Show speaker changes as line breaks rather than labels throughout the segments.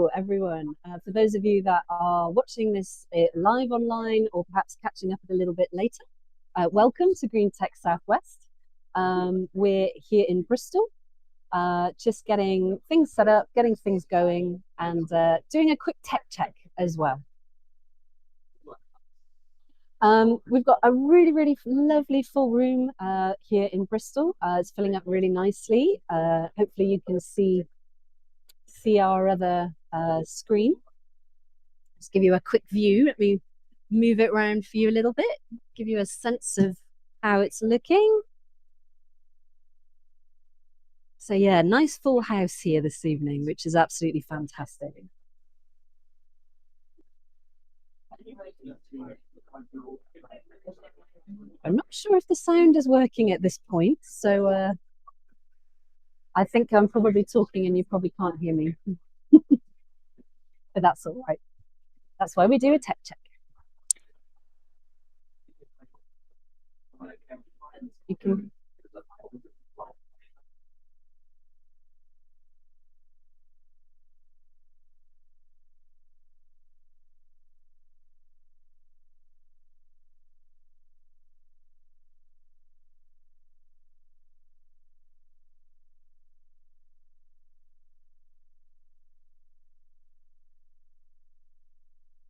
Hello, everyone. For those of you that are watching this live online or perhaps catching up a little bit later, welcome to Green Tech Southwest. We're here in Bristol, just getting things set up, getting things going, and doing a quick tech check as well. We've got a really lovely full room here in Bristol. It's filling up really nicely. Hopefully you can see our other screen. Just give you a quick view. Let me move it around for you a little bit, give you a sense of how it's looking. So yeah, nice full house here this evening, which is absolutely fantastic. I'm not sure if the sound is working at this point, so I think I'm probably talking and you probably can't hear me. But that's all right. That's why we do a tech check. You can.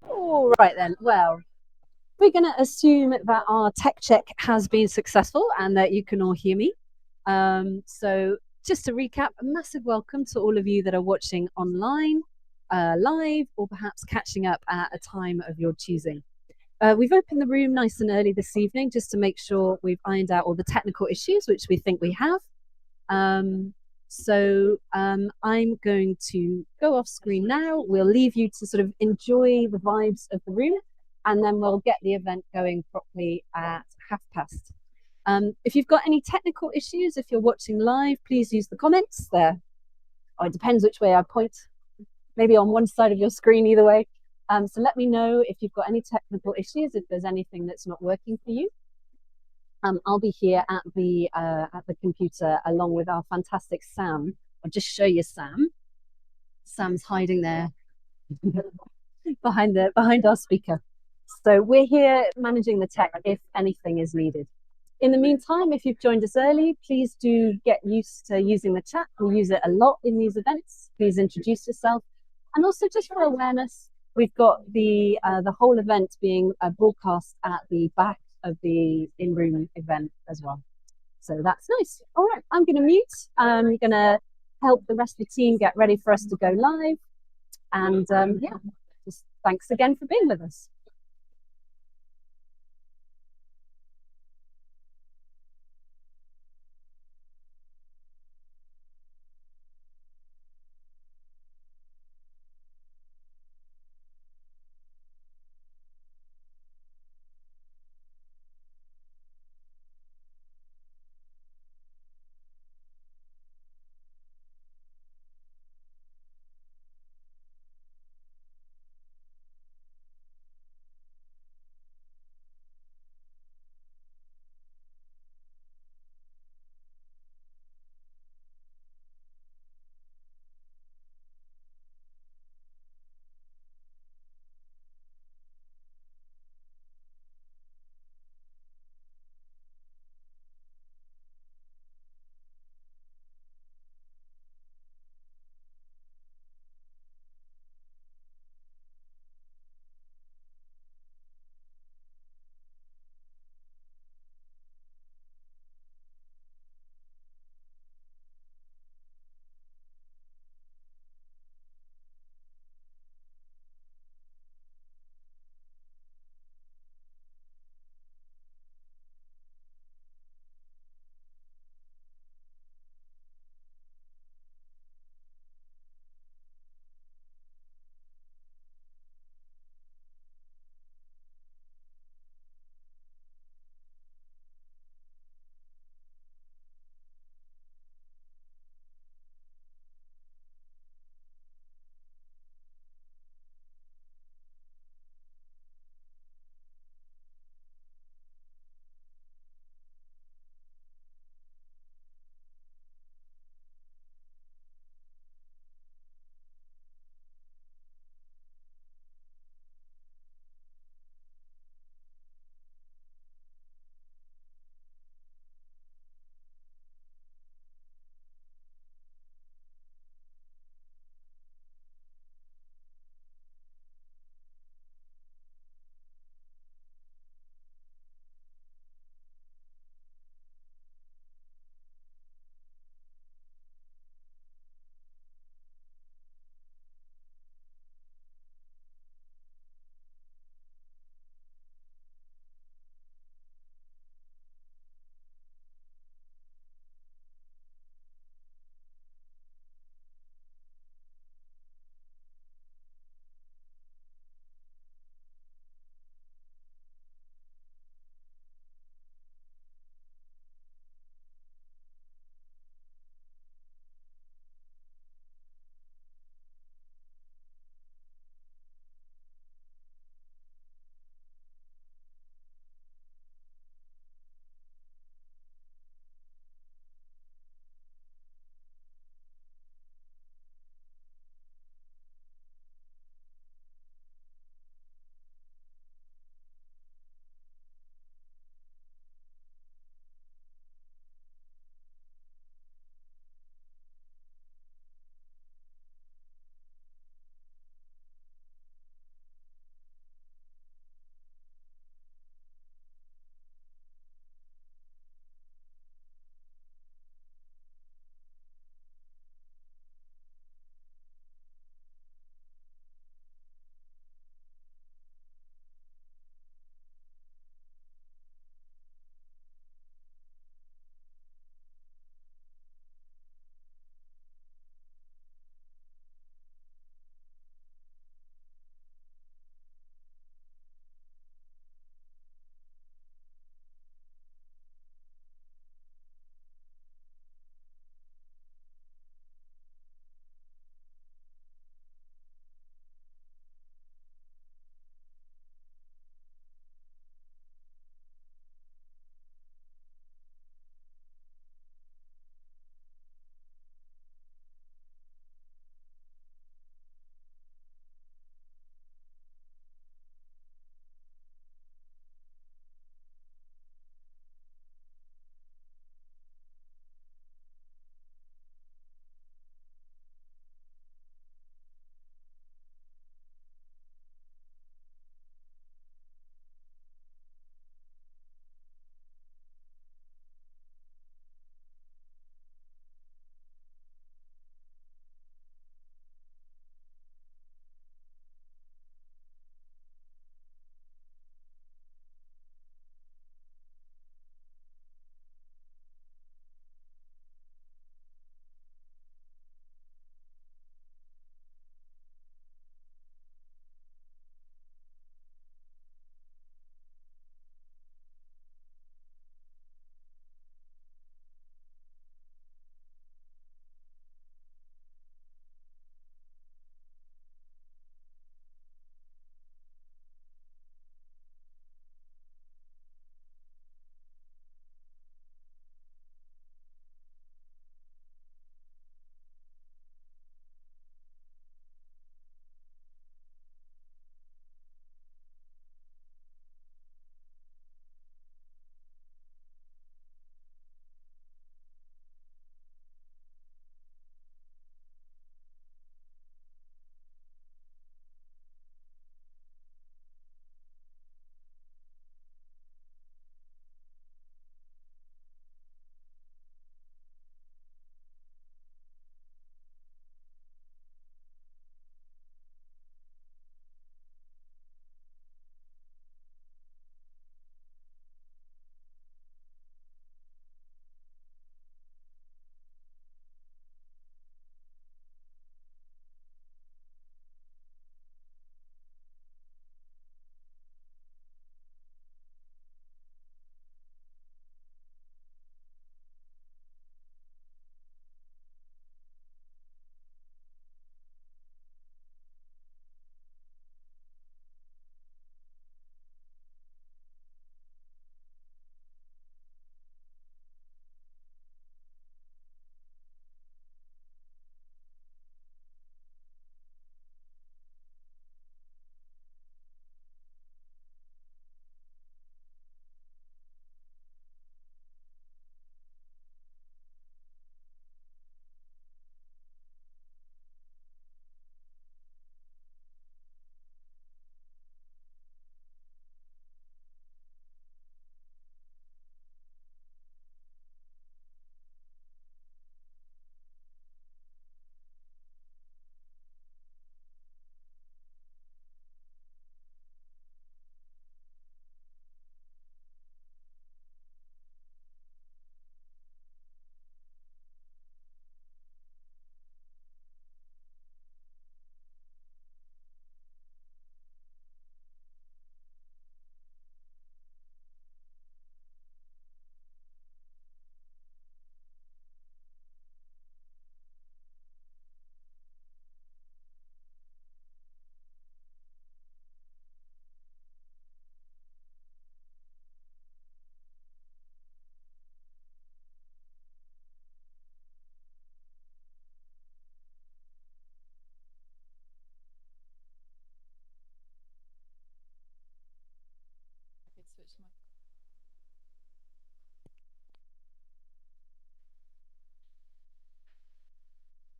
All right then. Well, we're going to assume that our tech check has been successful and that you can all hear me. So just to recap, a massive welcome to all of you that are watching online, live, or perhaps catching up at a time of your choosing. We've opened the room nice and early this evening just to make sure we've ironed out all the technical issues, which we think we have. I'm going to go off screen now. We'll leave you to sort of enjoy the vibes of the room, and then we'll get the event going properly at past. If you've got any technical issues, if you're watching live, please use the comments there. Oh, it depends which way I point, maybe on one side of your screen, either way. So let me know if you've got any technical issues, if there's anything that's not working for you. I'll be here at the computer along with our fantastic Sam. I'll just show you Sam. Sam's hiding there behind our speaker. So we're here managing the tech if anything is needed. In the meantime, if you've joined us early, please do get used to using the chat. We use it a lot in these events. Please introduce yourself. And also just for awareness, we've got the whole event being broadcast at the back of the in-room event as well. So that's nice. All right, I'm going to mute. I'm going to help the rest of the team get ready for us to go live. And yeah, just thanks again for being with us.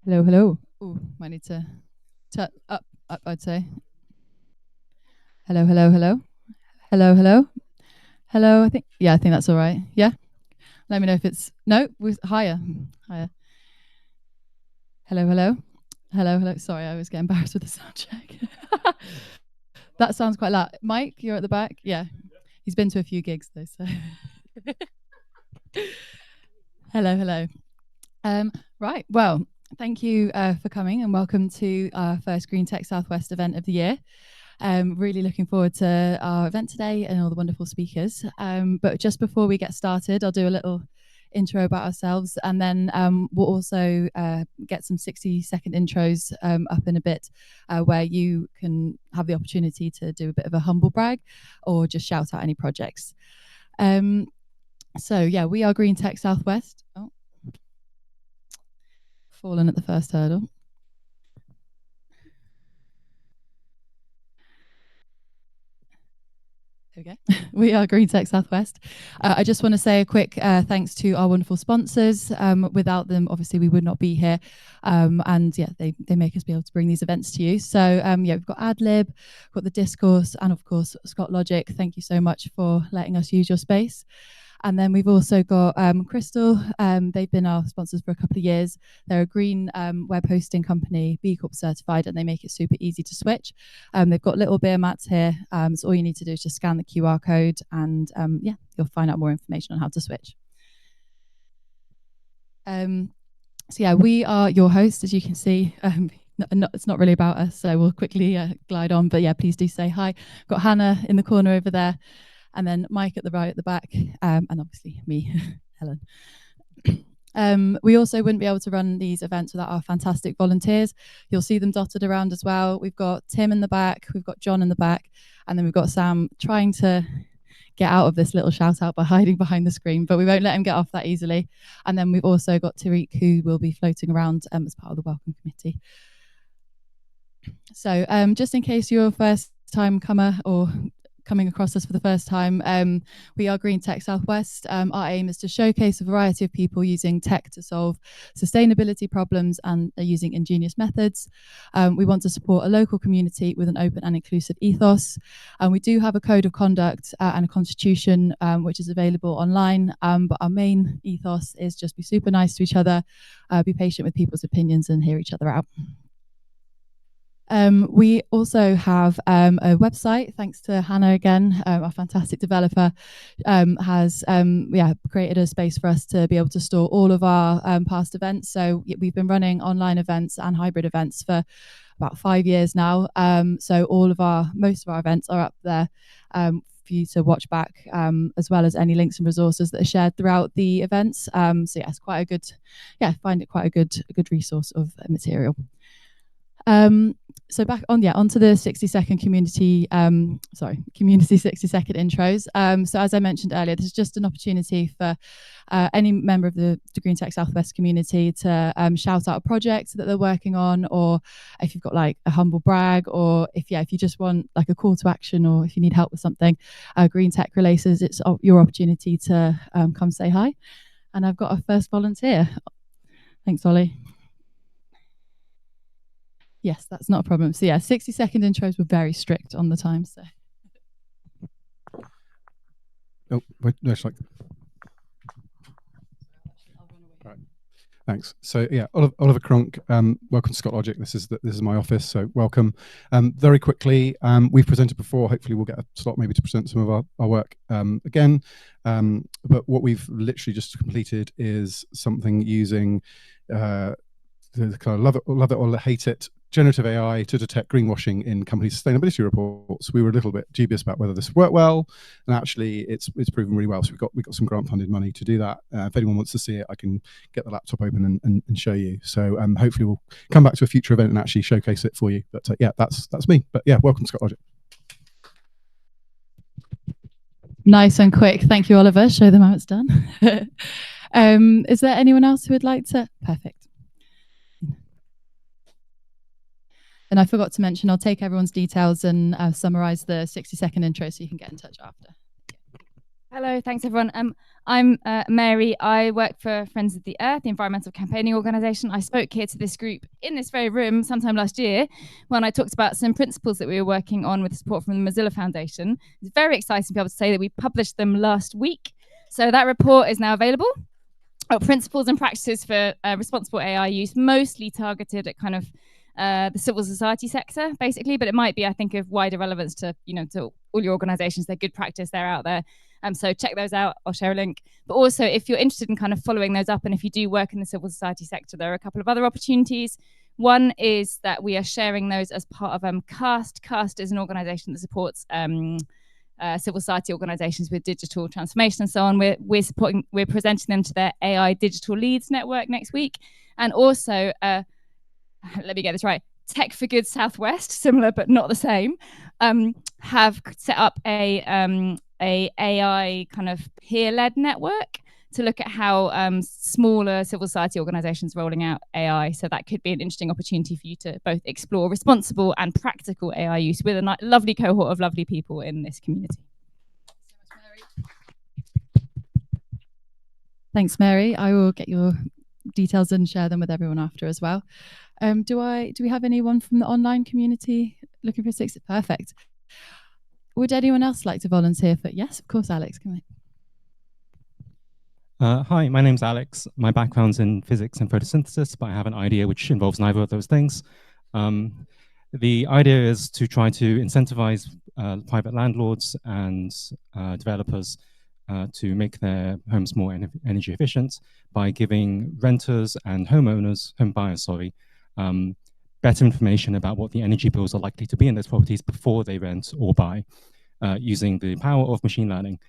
Hello, hello. Oh, might need to turn up, I'd say. Hello, hello, hello. Hello, hello. Hello, I think that's all right. Yeah. Let me know if it's no, with higher. Higher. Hello, hello. Hello, hello. Sorry, I always get embarrassed with the sound check. That sounds quite loud. Mike, you're at the back? Yeah. He's been to a few gigs though, so hello, hello. Right. Well, thank you for coming and welcome to our first Green Tech Southwest event of the year. Really looking forward to our event today and all the wonderful speakers. But just before we get started, I'll do a little intro about ourselves, and then we'll also get some 60-second intros up in a bit where you can have the opportunity to do a bit of a humble brag or just shout out any projects. So yeah, we are Green Tech Southwest. Oh, fallen at the first hurdle. Okay. We are Green Tech Southwest. I just want to say a quick thanks to our wonderful sponsors. Without them, obviously, we would not be here. And yeah, they make us be able to bring these events to you. So yeah, we've got AdLib, we've got the Discourse, and of course, Scott Logic. Thank you so much for letting us use your space. And then we've also got Crystal. They've been our sponsors for a couple of years. They're a green web hosting company, B Corp certified, and they make it super easy to switch. They've got little beer mats here. So all you need to do is just scan the QR code and yeah, you'll find out more information on how to switch. So yeah, we are your hosts, as you can see. It's not really about us, so we'll quickly glide on. But yeah, please do say hi. Got Hannah in the corner over there, and then Mike at the right at the back, and obviously me, Helen. We also wouldn't be able to run these events without our fantastic volunteers. You'll see them dotted around as well. We've got Tim in the back, we've got John in the back, and then we've got Sam trying to get out of this little shout out by hiding behind the screen, but we won't let him get off that easily. And then we've also got Tariq, who will be floating around as part of the welcome committee. So just in case you're a first time comer or coming across us for the first time, we are Green Tech Southwest. Our aim is to showcase a variety of people using tech to solve sustainability problems and using ingenious methods. We want to support a local community with an open and inclusive ethos. We do have a code of conduct and a constitution, which is available online, but our main ethos is just be super nice to each other, be patient with people's opinions and hear each other out. We also have a website, thanks to Hannah again, our fantastic developer, has created a space for us to be able to store all of our past events. So we've been running online events and hybrid events for about 5 years now. So most of our events are up there for you to watch back, as well as any links and resources that are shared throughout the events. So yeah, it's quite a good, find it quite a good resource of material. So back on, onto the 60-second community 60-second intros. So as I mentioned earlier, this is just an opportunity for any member of the Green Tech Southwest community to shout out a project that they're working on, or if you've got like a humble brag, or if you just want like a call to action, or if you need help with something, Green Tech Releases, it's your opportunity to come say hi. And I've got a first volunteer. Thanks, Ollie. Yes, that's not a problem. So yeah, 60-second intros were very strict on the time. So.
Oh, wait, no, it's like. Right. Thanks. So yeah, Oliver Cronk. Welcome to Scott Logic. This is my office. So welcome. Very quickly, we've presented before. Hopefully, we'll get a slot maybe to present some of our work again. But what we've literally just completed is something using the kind of love it or hate it generative AI to detect greenwashing in company sustainability reports. We were a little bit dubious about whether this worked well, and actually it's proven really well. So we got some grant funded money to do that. If anyone wants to see it, I can get the laptop open and show you. So hopefully we'll come back to a future event and actually showcase it for you. But yeah, that's me. But yeah, welcome to Scott Logic.
Nice and quick. Thank you, Oliver. Show them how it's done. Is there anyone else who would like to? Perfect. And I forgot to mention, I'll take everyone's details and summarize the 60-second intro so you can get in touch after.
Hello, thanks everyone. I'm Mary. I work for Friends of the Earth, the environmental campaigning organisation. I spoke here to this group in this very room sometime last year when I talked about some principles that we were working on with support from the Mozilla Foundation. It's very exciting to be able to say that we published them last week. So that report is now available. Principles and practices for responsible AI use, mostly targeted at kind of the civil society sector, basically, but it might be, I think, of wider relevance to, to all your organizations. They're good practice, they're out there. So check those out. I'll share a link. But also, if you're interested in kind of following those up, and if you do work in the civil society sector, there are a couple of other opportunities. One is that we are sharing those as part of CAST. CAST is an organization that supports civil society organizations with digital transformation and so on. We're presenting them to their AI Digital Leads Network next week. And also, let me get this right, Tech for Good Southwest, similar but not the same, have set up a AI kind of peer-led network to look at how smaller civil society organizations are rolling out AI. So that could be an interesting opportunity for you to both explore responsible and practical AI use with a lovely cohort of lovely people in this community.
Thanks, Mary. I will get your details and share them with everyone after as well. Do we have anyone from the online community looking for a 60? Perfect. Would anyone else like to volunteer for? Yes, of course, Alex. Come
on. Hi, my name's Alex. My background's in physics and photosynthesis, but I have an idea which involves neither of those things. The idea is to try to incentivize private landlords and developers to make their homes more energy efficient by giving renters and homeowners, home buyers, sorry, better information about what the energy bills are likely to be in those properties before they rent or buy, using the power of machine learning.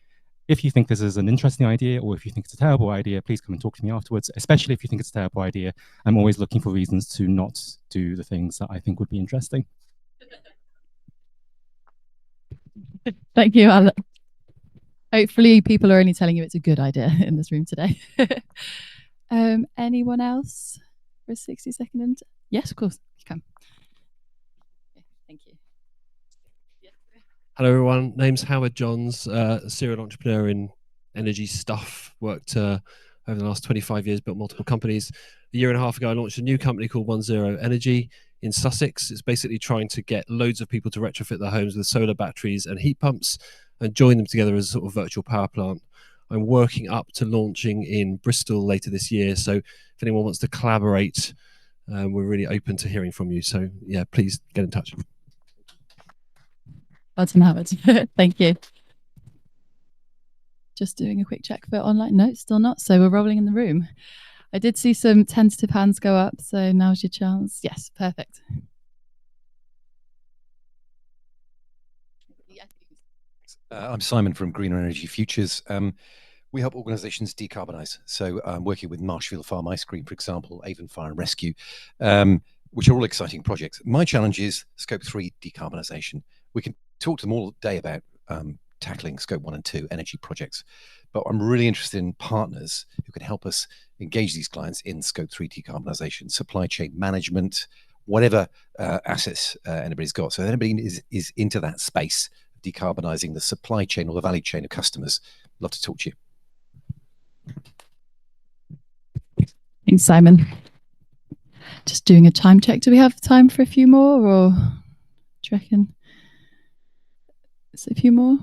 If you think this is an interesting idea, or if you think it's a terrible idea, please come and talk to me afterwards, especially if you think it's a terrible idea. I'm always looking for reasons to not do the things that I think would be interesting.
Thank you, Alex. Hopefully people are only telling you it's a good idea in this room today. Anyone else for a 60-second? Yes, of course, you can. Okay, thank you.
Hello, everyone. Name's Howard Johns, serial entrepreneur in energy stuff. Worked over the last 25 years, built multiple companies. A year and a half ago, I launched a new company called 10 Energy in Sussex. It's basically trying to get loads of people to retrofit their homes with solar batteries and heat pumps and join them together as a sort of virtual power plant. I'm working up to launching in Bristol later this year. So if anyone wants to collaborate, we're really open to hearing from you. So yeah, please get in touch.
Welcome, Howard. Thank you. Just doing a quick check for online. No, still not. So we're rolling in the room. I did see some tentative hands go up. So now's your chance. Yes, perfect.
I'm Simon from Greener Energy Futures. We help organisations decarbonise. So I'm working with Marshfield Farm Ice Cream, for example, Avon Fire and Rescue, which are all exciting projects. My challenge is Scope 3 decarbonisation. We can talk to them all day about tackling Scope 1 and 2 energy projects, but I'm really interested in partners who can help us engage these clients in Scope 3 decarbonisation, supply chain management, whatever assets anybody's got. So if anybody is into that space, decarbonising the supply chain or the value chain of customers, I'd love to talk to you.
Thanks, Simon. Just doing a time check. Do we have time for a few more, or do you reckon? Is it a few more?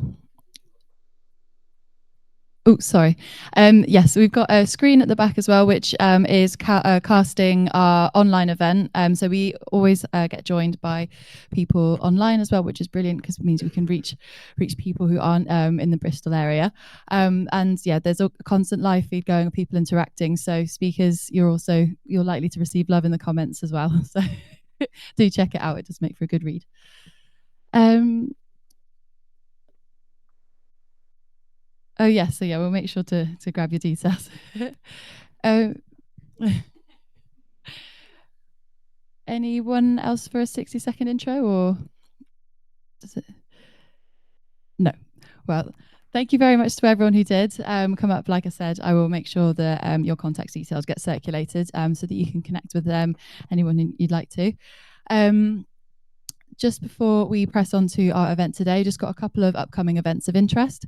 Oh, sorry. Yes, we've got a screen at the back as well, which is casting our online event. So we always get joined by people online as well, which is brilliant because it means we can reach people who aren't in the Bristol area. And yeah, there's a constant live feed going of people interacting. So speakers, you're likely to receive love in the comments as well. So do check it out. It does make for a good read. Oh yeah, so yeah, we'll make sure to grab your details. Anyone else for a 60-second intro, or does it? No. Well, thank you very much to everyone who did come up. Like I said, I will make sure that your contact details get circulated so that you can connect with anyone you'd like to. Just before we press on to our event today, just got a couple of upcoming events of interest.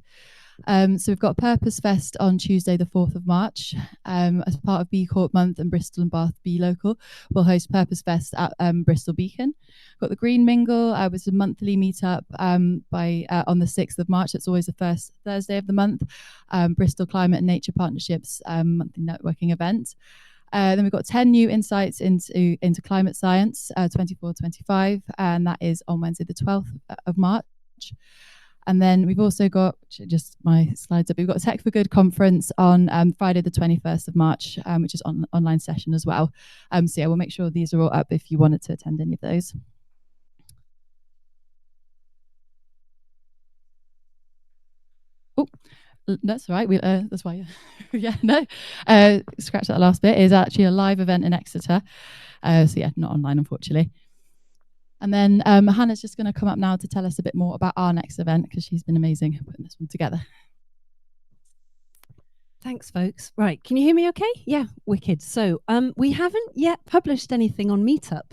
So we've got Purpose Fest on Tuesday, the 4th of March. As part of B Corp Month and Bristol and Bath Be Local, we'll host Purpose Fest at Bristol Beacon. Got the Green Mingle, which is a monthly meetup on the 6th of March. It's always the first Thursday of the month. Bristol Climate and Nature Partnerships monthly networking event. Then we've got 10 new insights into climate science, 24-25, and that is on Wednesday, the 12th of March. And then we've also got, just my slides up, we've got a Tech for Good conference on Friday, the 21st of March, which is an online session as well. So yeah, we'll make sure these are all up if you wanted to attend any of those. Oh, that's all right. That's why, yeah, no. Scratch that last bit. Is actually a live event in Exeter. So yeah, not online, unfortunately. And then Hannah's just going to come up now to tell us a bit more about our next event, because she's been amazing putting this one together.
Thanks, folks. Right, can you hear me okay? Yeah, wicked. So we haven't yet published anything on Meetup.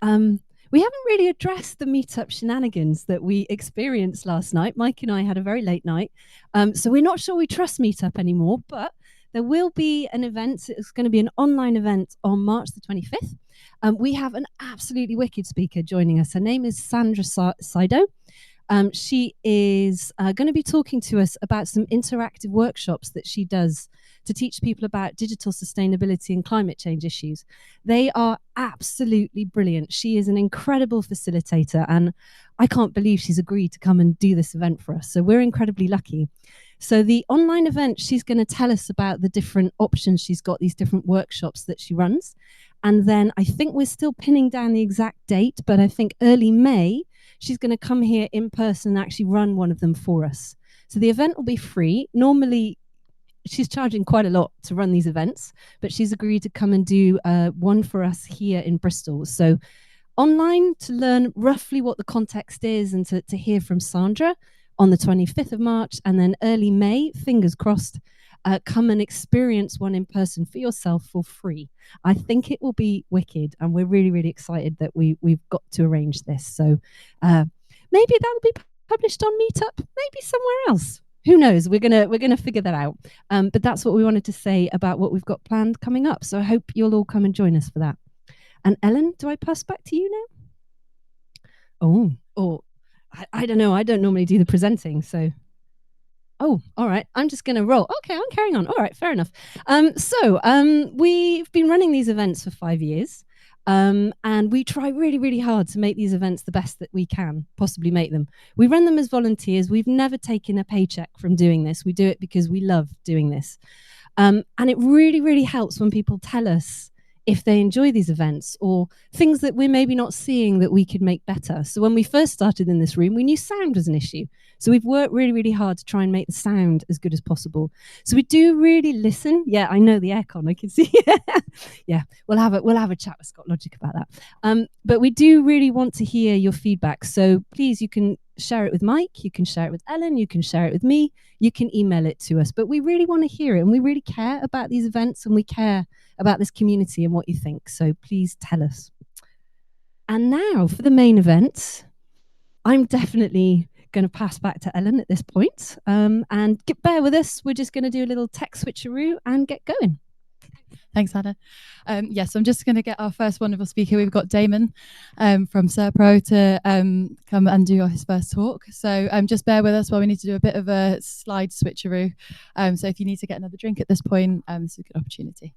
We haven't really addressed the Meetup shenanigans that we experienced last night. Mike and I had a very late night. So we're not sure we trust Meetup anymore, but there will be an event. It's going to be an online event on March the 25th. We have an absolutely wicked speaker joining us. Her name is Sandra Sido. She is going to be talking to us about some interactive workshops that she does to teach people about digital sustainability and climate change issues. They are absolutely brilliant. She is an incredible facilitator, and I can't believe she's agreed to come and do this event for us. So we're incredibly lucky. So the online event, she's going to tell us about the different options she's got, these different workshops that she runs. And then I think we're still pinning down the exact date, but I think early May, she's going to come here in person and actually run one of them for us. So the event will be free. Normally, she's charging quite a lot to run these events, but she's agreed to come and do one for us here in Bristol. So online, to learn roughly what the context is and to hear from Sandra on the 25th of March, and then early May, fingers crossed, come and experience one in person for yourself for free. I think it will be wicked, and we're really, really excited that we've got to arrange this. So maybe that'll be published on Meetup, maybe somewhere else. Who knows? We're gonna figure that out. But that's what we wanted to say about what we've got planned coming up. So I hope you'll all come and join us for that. And Ellen, do I pass back to you now? I don't know. I don't normally do the presenting, so. Oh, all right. I'm just going to roll. Okay, I'm carrying on. All right, fair enough. We've been running these events for 5 years, and we try really, really hard to make these events the best that we can possibly make them. We run them as volunteers. We've never taken a paycheck from doing this. We do it because we love doing this. And it really, really helps when people tell us if they enjoy these events or things that we're maybe not seeing that we could make better. So when we first started in this room, we knew sound was an issue. So we've worked really, really hard to try and make the sound as good as possible. So we do really listen. Yeah, I know the aircon, I can see. Yeah, we'll have a chat with Scott Logic about that. But we do really want to hear your feedback. So please, you can share it with Mike, you can share it with Ellen, you can share it with me, you can email it to us. But we really want to hear it, and we really care about these events, and we care about this community and what you think. So please tell us. And now for the main event, I'm definitely going to pass back to Ellen at this point. And bear with us, we're just going to do a little tech switcheroo and get going.
Thanks, Hannah. Yes, I'm just going to get our first wonderful speaker. We've got Damon from Cepro to come and do his first talk. So just bear with us while we need to do a bit of a slide switcheroo. So if you need to get another drink at this point, this is a good opportunity.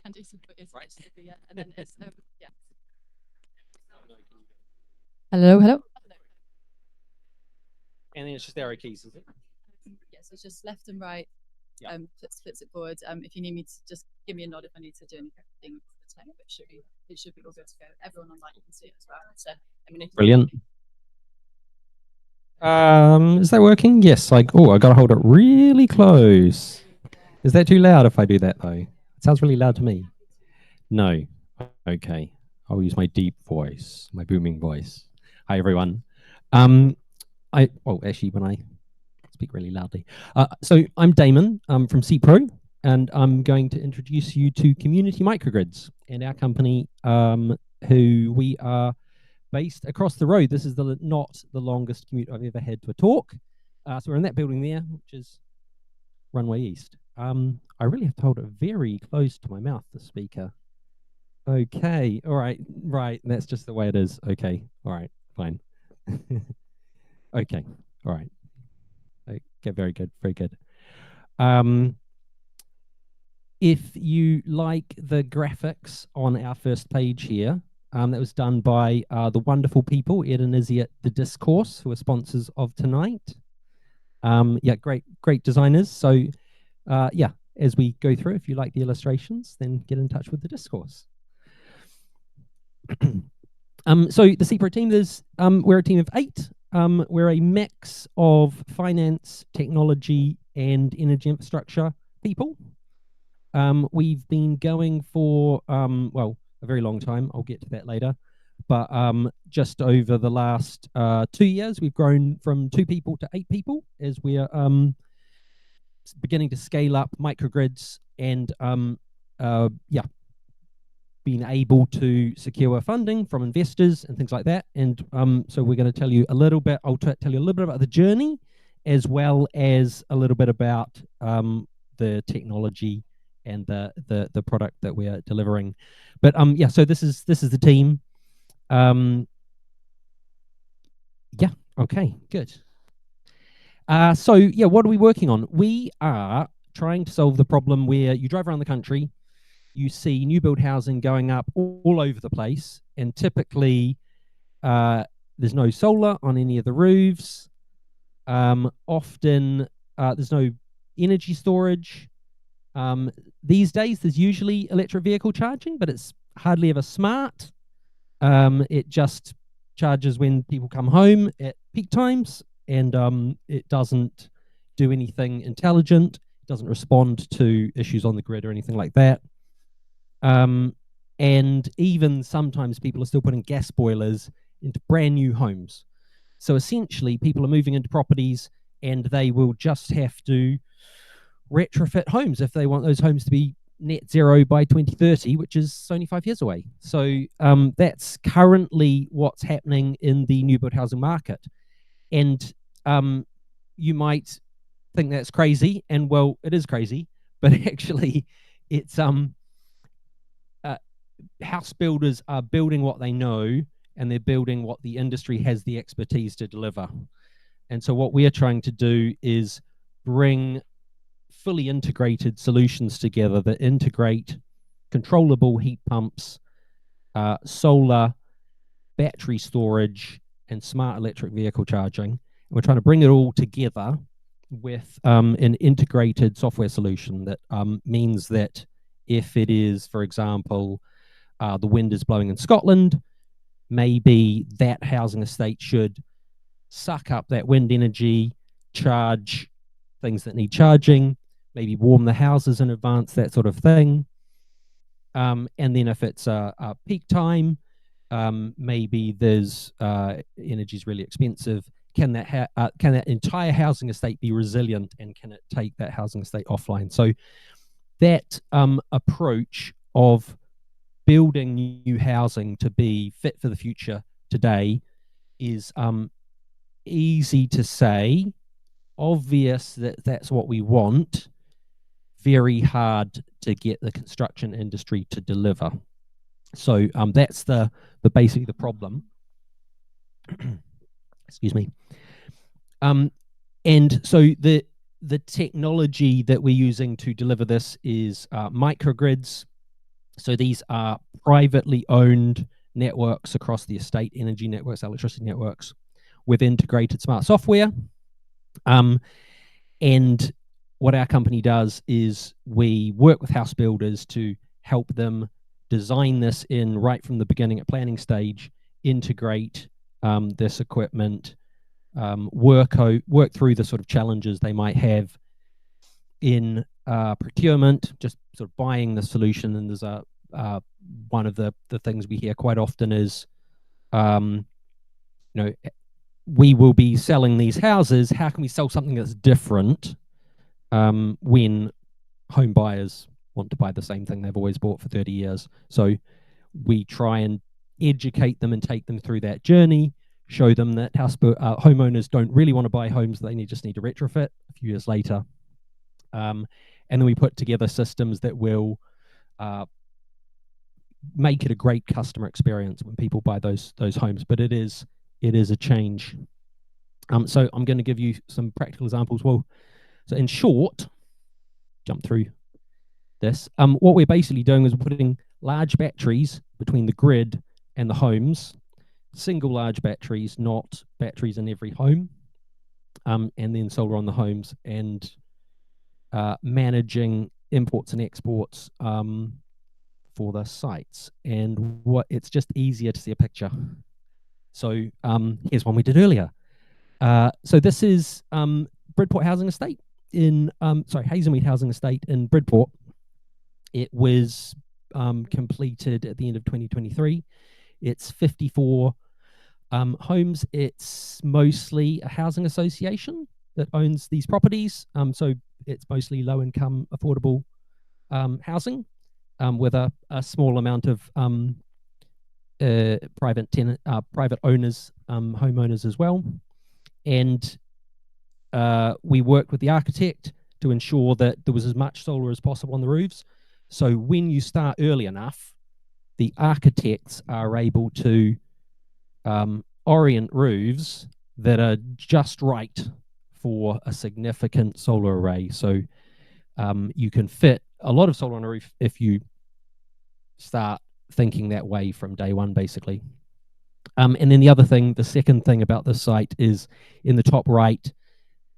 can do some footage, yeah, and then it's yeah. Hello, hello.
And then it's just arrow keys, is it?
Yes, it's just left and right.
Yeah.
Flips it forward. If you need me to just give me a nod if I need to do anything with the tech, but it should be all good to go. Everyone online can see it as well. So I mean,
Brilliant. Is that working? Yes. I gotta hold it really close. Is that too loud if I do that though? It sounds really loud to me. No. Okay. I'll use my deep voice, my booming voice. Hi everyone. Actually, when I speak really loudly. So I'm Damon. I'm from Cepro, and I'm going to introduce you to Community Microgrids and our company, who we are based across the road. This is not the longest commute I've ever had to a talk. So we're in that building there, which is Runway East. I really have to hold it very close to my mouth, the speaker. Okay, all right, right, that's just the way it is. Okay, all right, fine. Okay, all right. Okay, very good, very good. If you like the graphics on our first page here, that was done by the wonderful people, Ed and Izzy at The Discourse, who are sponsors of tonight. Yeah, great designers. So yeah, as we go through, if you like the illustrations, then get in touch with The Discourse. So the Cepro team, we're a team of 8. We're a mix of finance, technology, and energy infrastructure people. We've been going for, well, a very long time. I'll get to that later. But just over the last 2 years, we've grown from 2 people to 8 people as we're beginning to scale up microgrids and, yeah, being able to secure funding from investors and things like that. And so we're going to tell you a little bit, I'll tell you a little bit about the journey, as well as a little bit about the technology and the product that we're delivering. But yeah, so this is the team. Yeah, okay, good. So yeah, what are we working on? We are trying to solve the problem where you drive around the country, you see new build housing going up all over the place, and typically there's no solar on any of the roofs. Often there's no energy storage. These days there's usually electric vehicle charging, but it's hardly ever smart. It just charges when people come home at peak times, and it doesn't do anything intelligent. It doesn't respond to issues on the grid or anything like that. And even sometimes people are still putting gas boilers into brand new homes. So essentially people are moving into properties and they will just have to retrofit homes if they want those homes to be net zero by 2030, which is only 5 years away. So that's currently what's happening in the new build housing market. And you might think that's crazy, and well, it is crazy, but actually it's house builders are building what they know, and they're building what the industry has the expertise to deliver. And so what we are trying to do is bring fully integrated solutions together that integrate controllable heat pumps, solar, battery storage, and smart electric vehicle charging. And we're trying to bring it all together with an integrated software solution that means that if it is, for example, the wind is blowing in Scotland, maybe that housing estate should suck up that wind energy, charge things that need charging, maybe warm the houses in advance, that sort of thing. And then if it's a peak time, maybe there's energy is really expensive. Can that entire housing estate be resilient, and can it take that housing estate offline? So that approach of building new housing to be fit for the future today is easy to say, obvious that that's what we want, very hard to get the construction industry to deliver. So that's basically the problem. Excuse me. And so the technology that we're using to deliver this is microgrids. So these are privately owned networks across the estate, energy networks, electricity networks, with integrated smart software. And what our company does is we work with house builders to help them design this in right from the beginning at planning stage, integrate this equipment, work through the sort of challenges they might have in procurement, just sort of buying the solution. And there's one of the things we hear quite often is, we will be selling these houses. How can we sell something that's different when home buyers want to buy the same thing they've always bought for 30 years? So we try and educate them and take them through that journey, show them that homeowners don't really want to buy homes, they just need to retrofit a few years later. And then we put together systems that will make it a great customer experience when people buy those homes. But it is a change. So I'm going to give you some practical examples. Well, so in short, jump through this. What we're basically doing is putting large batteries between the grid and the homes, single large batteries, not batteries in every home, and then solar on the homes, and managing imports and exports for the sites. And it's just easier to see a picture. So here's one we did earlier. So this is Bridport Housing Estate Hazelmead Housing Estate in Bridport. It was completed at the end of 2023. It's 54 homes. It's mostly a housing association that owns these properties. So it's mostly low-income, affordable housing with a small amount of private owners, homeowners as well. And we worked with the architect to ensure that there was as much solar as possible on the roofs. So when you start early enough, the architects are able to orient roofs that are just right for a significant solar array. So you can fit a lot of solar on a roof if you start thinking that way from day one, basically. And then the second thing about this site is in the top right,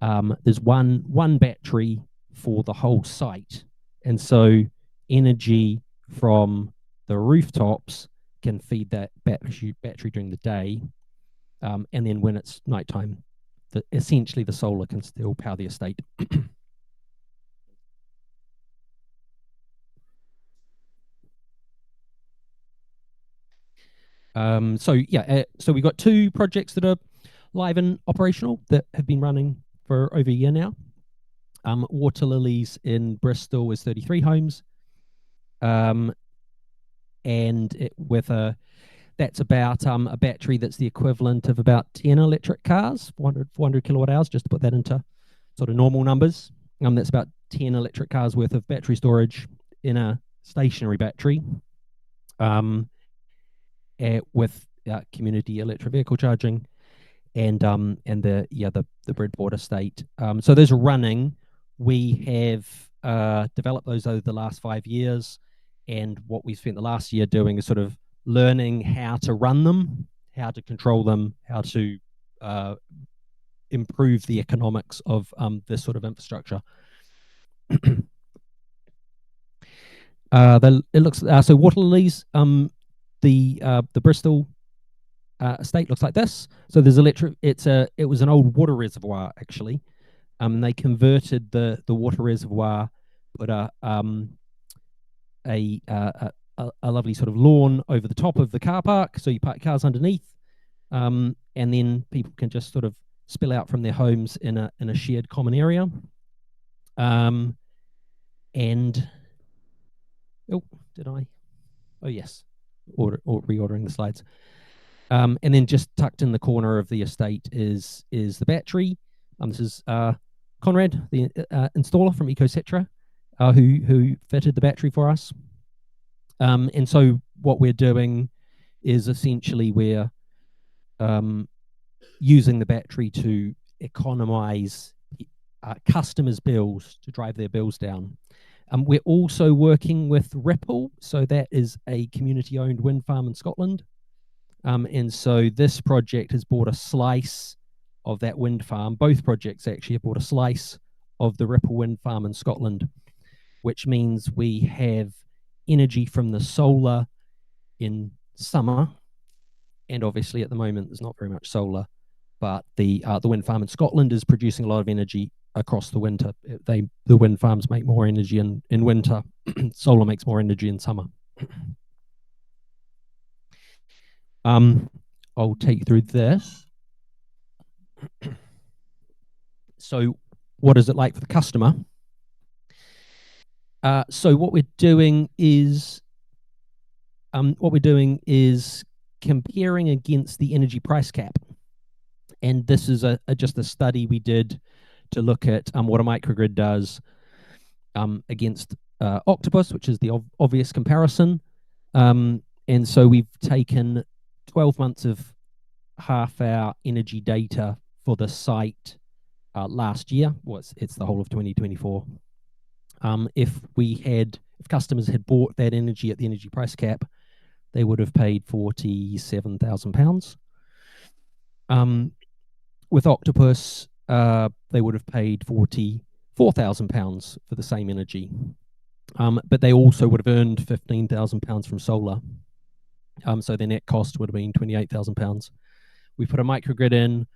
there's one battery for the whole site. And so energy from the rooftops can feed that battery during the day. And then when it's nighttime, essentially the solar can still power the estate. So we've got two projects that are live and operational that have been running for over a year now. Water Lilies in Bristol is 33 homes. And that's about a battery that's the equivalent of about 10 electric cars, 400 kilowatt hours, just to put that into sort of normal numbers. That's about 10 electric cars worth of battery storage in a stationary battery. With community electric vehicle charging, and the Bridport estate. So those are running. We have developed those over the last 5 years, and what we spent the last year doing is sort of learning how to run them, how to control them, how to improve the economics of this sort of infrastructure. So Water Lilies, the Bristol estate looks like this. So there's it was an old water reservoir actually. They converted the water reservoir, put a lovely sort of lawn over the top of the car park, so you park cars underneath, and then people can just sort of spill out from their homes in a shared common area. And yes, reordering the slides. And then just tucked in the corner of the estate is the battery. This is Conrad, the installer from Cepro, who fitted the battery for us. And so what we're doing is essentially we're using the battery to economize customers' bills, to drive their bills down. We're also working with Ripple, so that is a community-owned wind farm in Scotland. And so this project has bought a slice of that wind farm. Both projects actually have bought a slice of the Ripple wind farm in Scotland, which means we have energy from the solar in summer, and obviously at the moment there's not very much solar, but the wind farm in Scotland is producing a lot of energy across the winter. The wind farms make more energy in winter. Solar makes more energy in summer. I'll take you through this. So what is it like for the customer? So what we're doing is comparing against the energy price cap. And this is just a study we did to look at what a microgrid does against Octopus, which is the obvious comparison. And so we've taken 12 months of half-hour energy data for the site last year. Well, it's the whole of 2024. If customers had bought that energy at the energy price cap, they would have paid £47,000. With Octopus, they would have paid £44,000 for the same energy. But they also would have earned £15,000 from solar. So their net cost would have been £28,000. We put a microgrid in.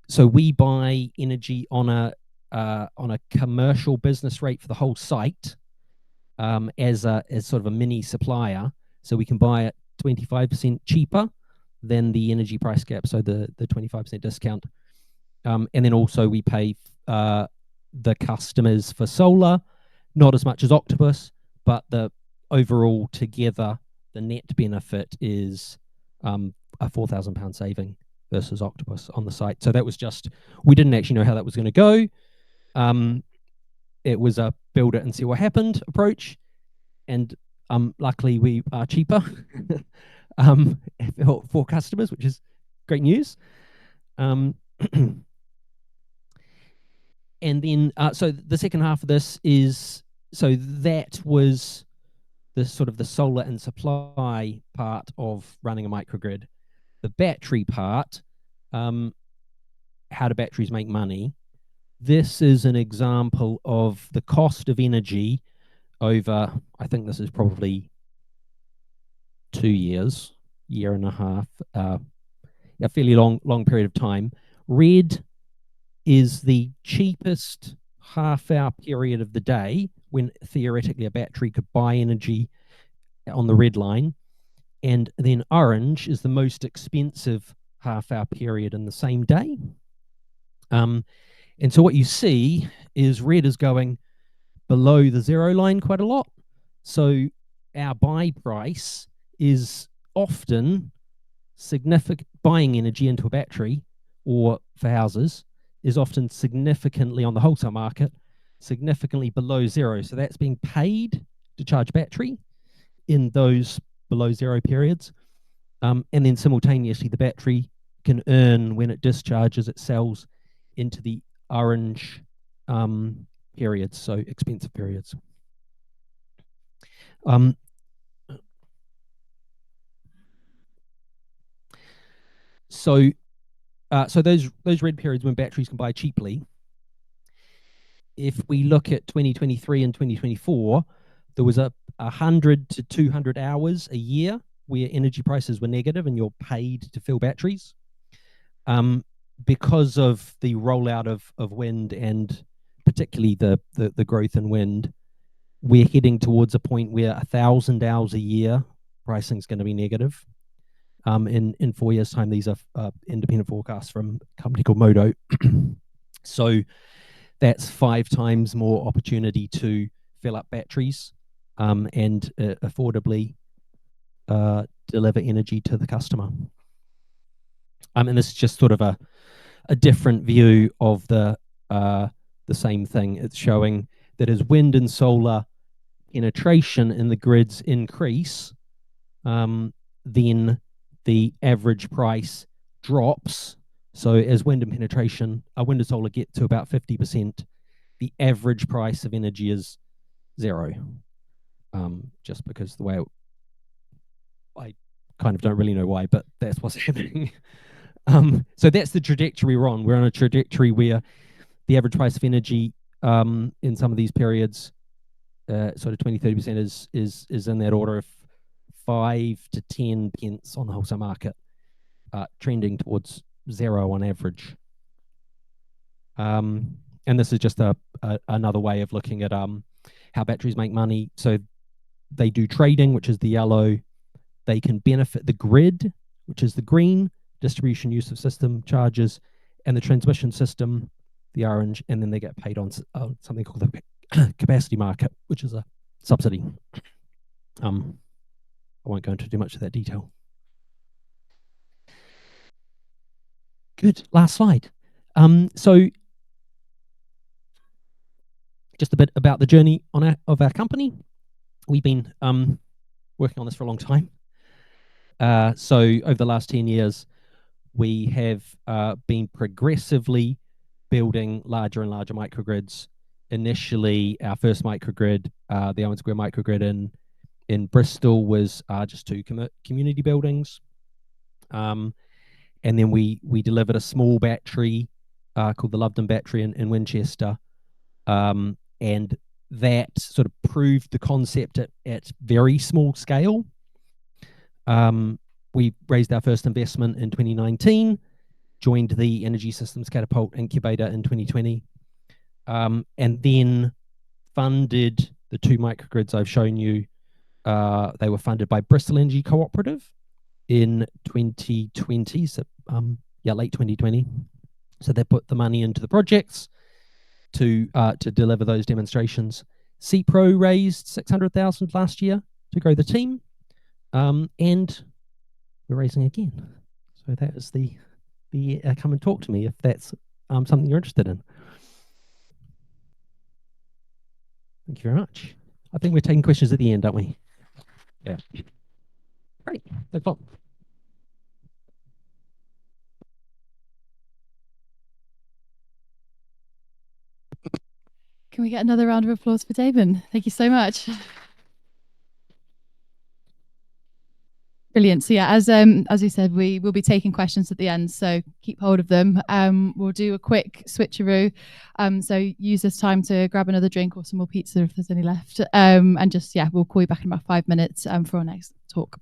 So we buy energy on a commercial business rate for the whole site as sort of a mini supplier. So we can buy it 25% cheaper than the energy price cap, so the 25% discount. And then also we pay the customers for solar, not as much as Octopus, but the overall together, the net benefit is a £4,000 saving versus Octopus on the site. So that was we didn't actually know how that was going to go. It was a build it and see what happened approach. And luckily we are cheaper for customers, which is great news. And then, so the second half of this is, so that was the sort of the solar and supply part of running a microgrid. The battery part, how do batteries make money? This is an example of the cost of energy over, I think this is probably 2 years, year and a half, a fairly long period of time. Red is the cheapest half-hour period of the day when theoretically a battery could buy energy on the red line. And then orange is the most expensive half-hour period in the same day. And so what you see is red is going below the zero line quite a lot. So our buy price is often significant. Buying energy into a battery or for houses is often significantly on the wholesale market, significantly below zero. So that's being paid to charge battery in those below zero periods. And then simultaneously, the battery can earn when it discharges, it sells into the orange periods, so expensive periods. So those red periods when batteries can buy cheaply. If we look at 2023 and 2024, there was 100 to 200 hours a year where energy prices were negative and you're paid to fill batteries. Because of the rollout of wind and particularly the growth in wind, we're heading towards a point where 1,000 hours a year pricing is going to be negative. In 4 years' time, these are independent forecasts from a company called Mauro. So that's 5 times more opportunity to fill up batteries and affordably deliver energy to the customer. And this is just sort of a different view of the same thing. It's showing that as wind and solar penetration in the grids increase, then the average price drops. So as wind and solar get to about 50%, the average price of energy is 0. Just because the way I kind of don't really know why, but that's what's happening. So that's the trajectory we're on. We're on a trajectory where the average price of energy in some of these periods, sort of 20-30% is in that order of 5 to 10 pence on the wholesale market, trending towards 0 on average. And this is just another way of looking at how batteries make money. So they do trading, which is the yellow. They can benefit the grid, which is the green, distribution use of system charges, and the transmission system, the orange, and then they get paid on something called the capacity market, which is a subsidy. I won't go into too much of that detail. Good, last slide. So just a bit about the journey of our company. We've been working on this for a long time. So over the last 10 years, we have been progressively building larger and larger microgrids. Initially, our first microgrid, the Owen Square microgrid in Bristol, was just 2 community buildings. And then we delivered a small battery called the Lovedon battery in Winchester. And that sort of proved the concept at very small scale. We raised our first investment in 2019, joined the Energy Systems Catapult Incubator in 2020, and then funded the 2 microgrids I've shown you. They were funded by Bristol Energy Cooperative in 2020, so late 2020. So they put the money into the projects to deliver those demonstrations. Cepro raised 600,000 last year to grow the team, and we're raising again. So that is the come and talk to me if that's something you're interested in. Thank you very much. I think we're taking questions at the end, aren't we? Yeah. Great. No problem.
Can we get another round of applause for Damon? Thank you so much. Brilliant. So yeah, as we said, we will be taking questions at the end, so keep hold of them. We'll do a quick switcheroo. So use this time to grab another drink or some more pizza if there's any left. And just, yeah, we'll call you back in about 5 minutes for our next talk.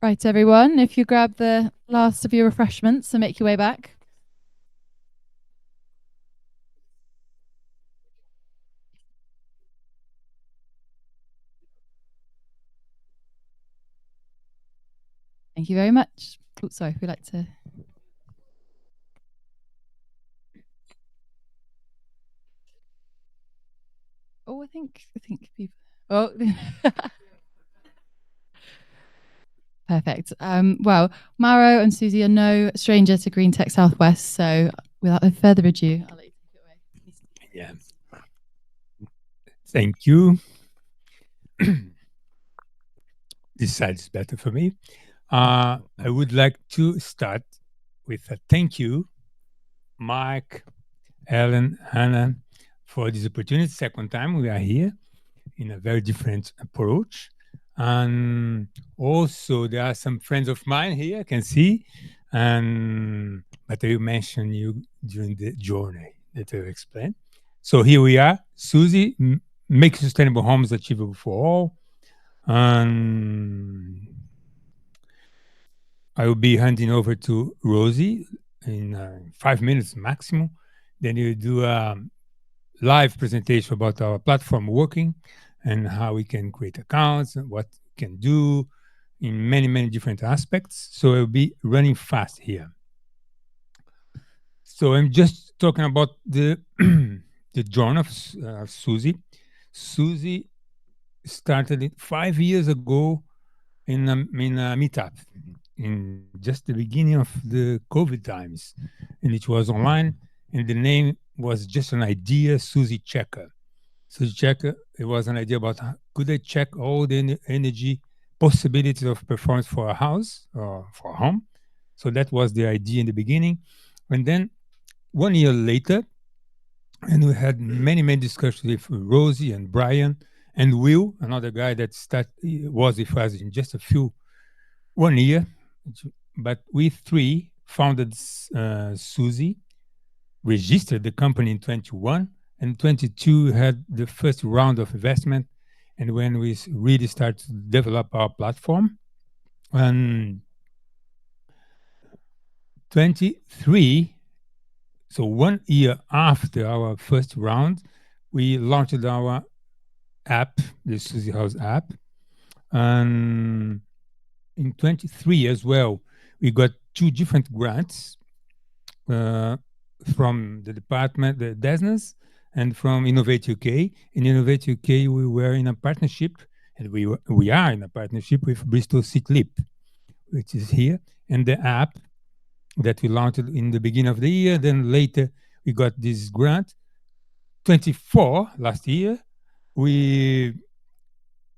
Right, everyone, if you grab the last of your refreshments and make your way back. Thank you very much. Oh, sorry, we'd like to. Oh, I think people. Oh, perfect. Well, Mauro and SuSy are no stranger to Green Tech Southwest, so without further ado, I'll let you take it away.
Yeah. Thank you. This side is better for me. I would like to start with a thank you, Mark, Ellen, Hannah, for this opportunity. Second time we are here in a very different approach. And also there are some friends of mine here, I can see, and but I will mention you during the journey that I will explain. So here we are, SuSy, make sustainable homes achievable for all. And I will be handing over to Rosie in 5 minutes maximum. Then you do a live presentation about our platform working and how we can create accounts and what we can do in many, many different aspects. So I'll be running fast here. So I'm just talking about the the journey of SuSy. SuSy started it 5 years ago in a meetup in just the beginning of the COVID times, and it was online, and the name was just an idea, SuSy Checker. SuSy Checker, it was an idea about how could I check all the energy possibilities of performance for a house or for a home. So that was the idea in the beginning. And then 1 year later, and we had many, many discussions with Rosie and Brian and Will, another guy that was with us in just 1 year. But we three founded SuSy, registered the company in 21, and 22 had the first round of investment. And when we really started to develop our platform, and 23, so 1 year after our first round, we launched our app, the SuSy House app. And in 23 as well, we got 2 different grants from the department, the DESNAS, and from Innovate UK. In Innovate UK, we were in a partnership, and we are in a partnership with Bristol City Leap, which is here, and the app that we launched in the beginning of the year. Then later, we got this grant. 24 last year, we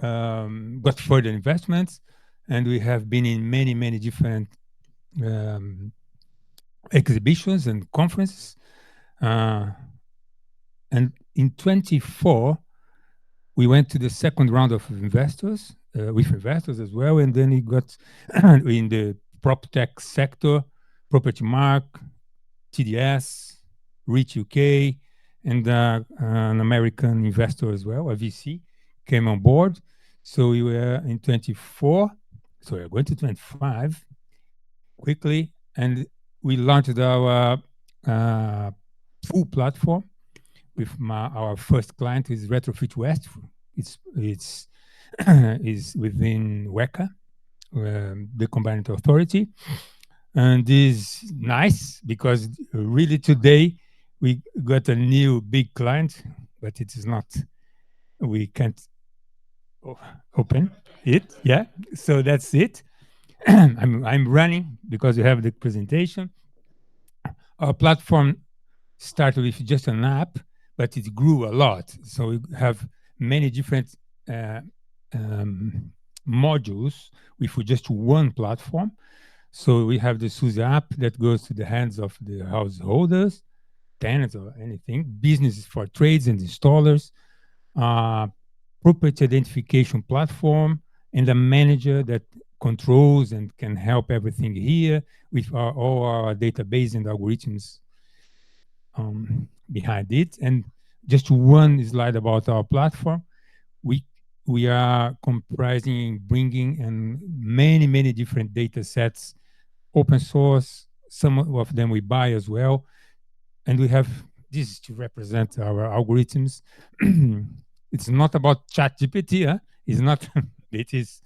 got further investments, and we have been in many, many different exhibitions and conferences. And in 24, we went to the second round of investors, with investors as well. And then we got in the prop tech sector, Property Mark, TDS, Reach UK, and an American investor as well, a VC, came on board. So we were in 24. So we're going to 25 quickly. And we launched our full platform with our first client is Retrofit West. It's is within WECA, the Combined Authority. And this is nice because really today we got a new big client, but it is not, we can't open it. Yeah, so that's it. I'm running because you have the presentation. Our platform started with just an app, but it grew a lot. So we have many different modules with just one platform. So we have the SuSy app that goes to the hands of the householders, tenants or anything, businesses for trades and installers, property identification platform, and a manager that controls and can help everything here with all our database and algorithms behind it. And just one slide about our platform. We we are comprising, bringing in many different data sets, open source, some of them we buy as well. And we have this to represent our algorithms. It's not about ChatGPT, huh? It's not, it is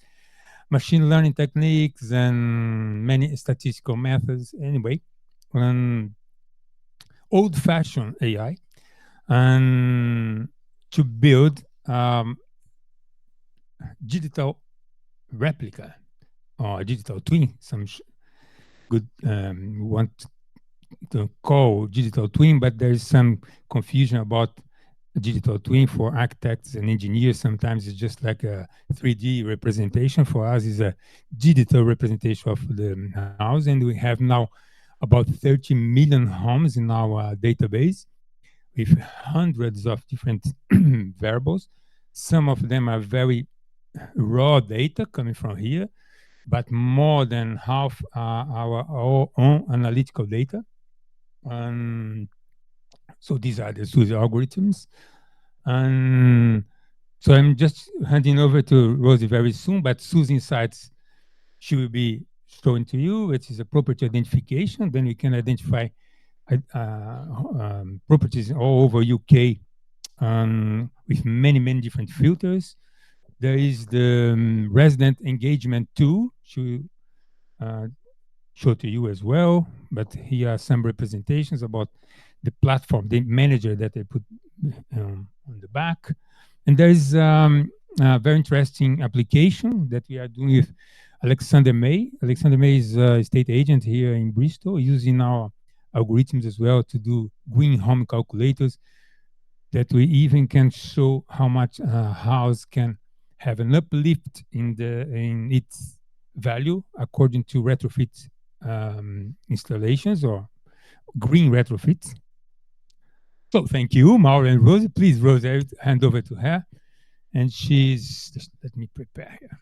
machine learning techniques and many statistical methods. Anyway, old-fashioned AI, and to build digital replica or digital twin. Some good want to call digital twin, but there is some confusion about a digital twin for architects and engineers. Sometimes it's just like a 3D representation. For us, it's a digital representation of the house, and we have now about 30 million homes in our database with hundreds of different variables. Some of them are very raw data coming from here, but more than half are our own analytical data. So these are the SuSy algorithms. And so I'm just handing over to Rosie very soon, but SuSy Insights, she will be showing to you, which is a property identification. Then we can identify properties all over UK with many different filters. There is the resident engagement tool to show to you as well, but here are some representations about the platform, the manager that they put on the back. And there is a very interesting application that we are doing with Alexander May. Alexander May is a estate agent here in Bristol, using our algorithms as well to do green home calculators, that we even can show how much a house can have an uplift in its value according to retrofit installations or green retrofits. So thank you, Mauro and Rosie. Please, Rosie, I hand over to her. And she's, just let me prepare here.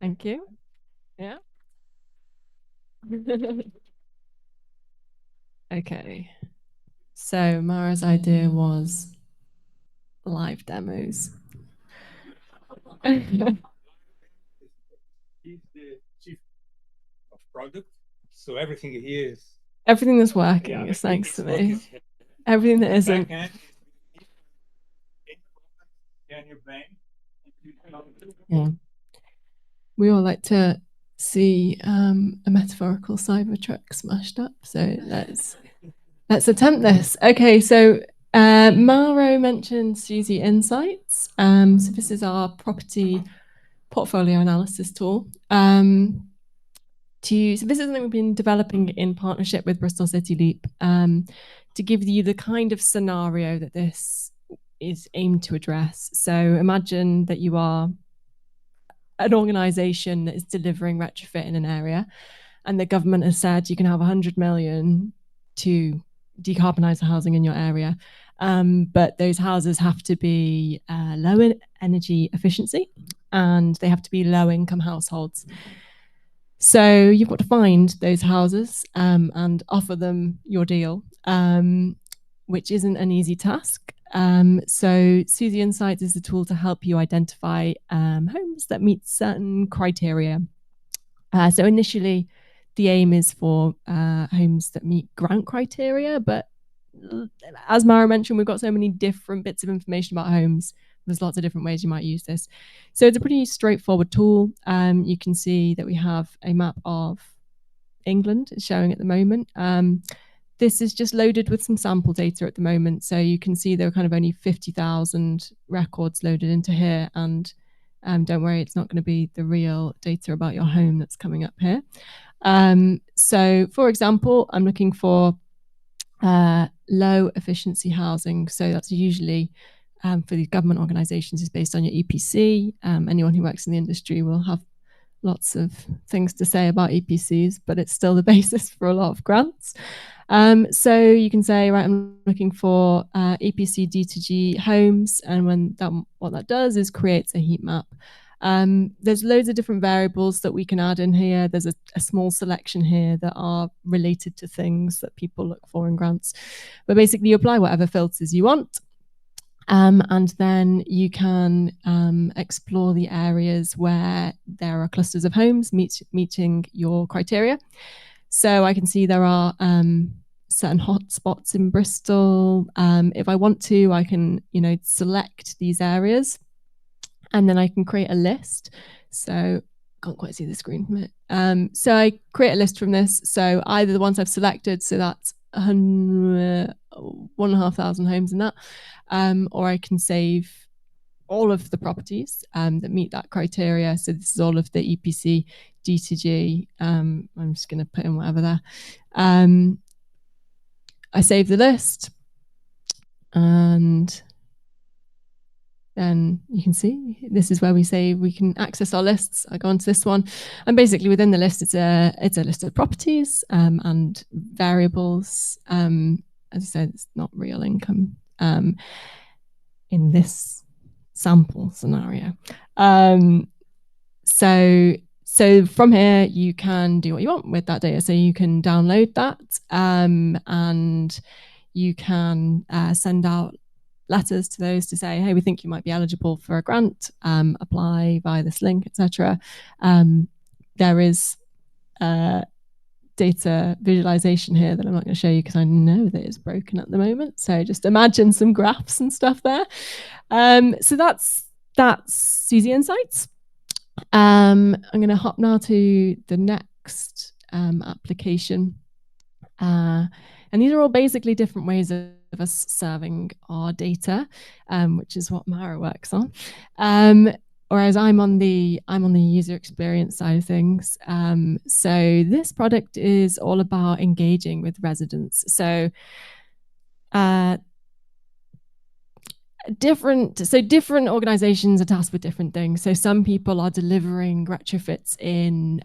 Thank you. Yeah. Okay. So Mara's idea was live demos.
He's the chief of product, so everything here is
everything that's working is thanks to me. Everything that isn't. Yeah. We all like to see a metaphorical Cybertruck smashed up. So let's attempt this. Okay, so Mauro mentioned SuSy Insights. So this is our property portfolio analysis tool. So this is something we've been developing in partnership with Bristol City Leap to give you the kind of scenario that this is aimed to address. So imagine that you are an organization that is delivering retrofit in an area, and the government has said you can have 100 million to decarbonize the housing in your area. But those houses have to be low in energy efficiency, and they have to be low income households. So you've got to find those houses and offer them your deal, which isn't an easy task. So SuSy Insights is a tool to help you identify homes that meet certain criteria. So initially, the aim is for homes that meet grant criteria, but as Mauro mentioned, we've got so many different bits of information about homes. There's lots of different ways you might use this. So it's a pretty straightforward tool. You can see that we have a map of England showing at the moment. This is just loaded with some sample data at the moment. So you can see there are kind of only 50,000 records loaded into here. And don't worry, it's not going to be the real data about your home that's coming up here. So for example, I'm looking for low efficiency housing. So that's usually for the government organizations is based on your EPC. Anyone who works in the industry will have lots of things to say about EPCs, but it's still the basis for a lot of grants. So you can say, right, I'm looking for EPC D2G homes, and what that does is creates a heat map There's loads of different variables that we can add in here. There's a small selection here that are related to things that people look for in grants. But basically, you apply whatever filters you want. And then you can explore the areas where there are clusters of homes meeting your criteria. So I can see there are certain hotspots in Bristol. If I want to, I can, select these areas, and then I can create a list. So can't quite see the screen from it. So I create a list from this. So either the ones I've selected, so that's 1,500 homes in that, or I can save all of the properties that meet that criteria. So this is all of the EPC, D2G. I'm just going to put in whatever there. I save the list, and then you can see this is where we can access our lists. I go onto this one, and basically within the list, it's a list of properties and variables. As I said, it's not real income in this sample scenario. So from here, you can do what you want with that data. So you can download that, and you can send out letters to those to say, hey, we think you might be eligible for a grant, apply via this link, etc. There is data visualization here that I'm not going to show you because I know that it's broken at the moment. So just imagine some graphs and stuff there. So that's SuSy Insights. I'm going to hop now to the next application. And these are all basically different ways of us serving our data, which is what Mauro works on. Whereas I'm on the user experience side of things. So this product is all about engaging with residents. So different organizations are tasked with different things. So some people are delivering retrofits in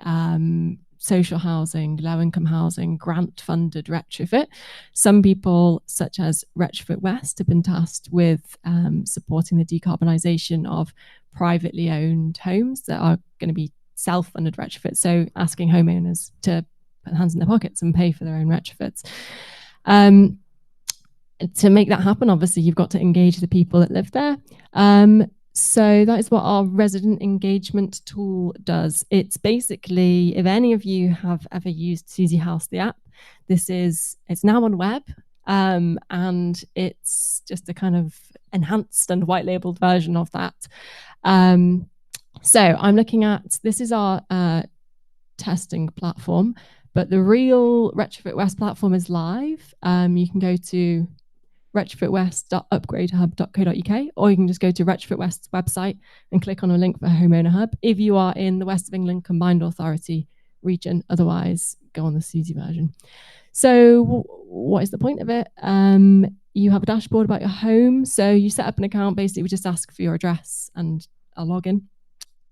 social housing, low-income housing, grant-funded retrofit. Some people, such as Retrofit West, have been tasked with supporting the decarbonisation of privately owned homes that are going to be self-funded retrofits. So asking homeowners to put their hands in their pockets and pay for their own retrofits. To make that happen, obviously, you've got to engage the people that live there. So that is what our resident engagement tool does. It's basically, if any of you have ever used SuSy House, the app, it's now on web, and it's just a kind of enhanced and white labeled version of that. So I'm looking at, this is our testing platform, but the real Retrofit West platform is live. You can go to retrofitwest.upgradehub.co.uk, or you can just go to Retrofit West's website and click on a link for Homeowner Hub if you are in the West of England Combined Authority region. Otherwise, go on the SuSy version. So what is the point of it? You have a dashboard about your home. So you set up an account. Basically, we just ask for your address and a login.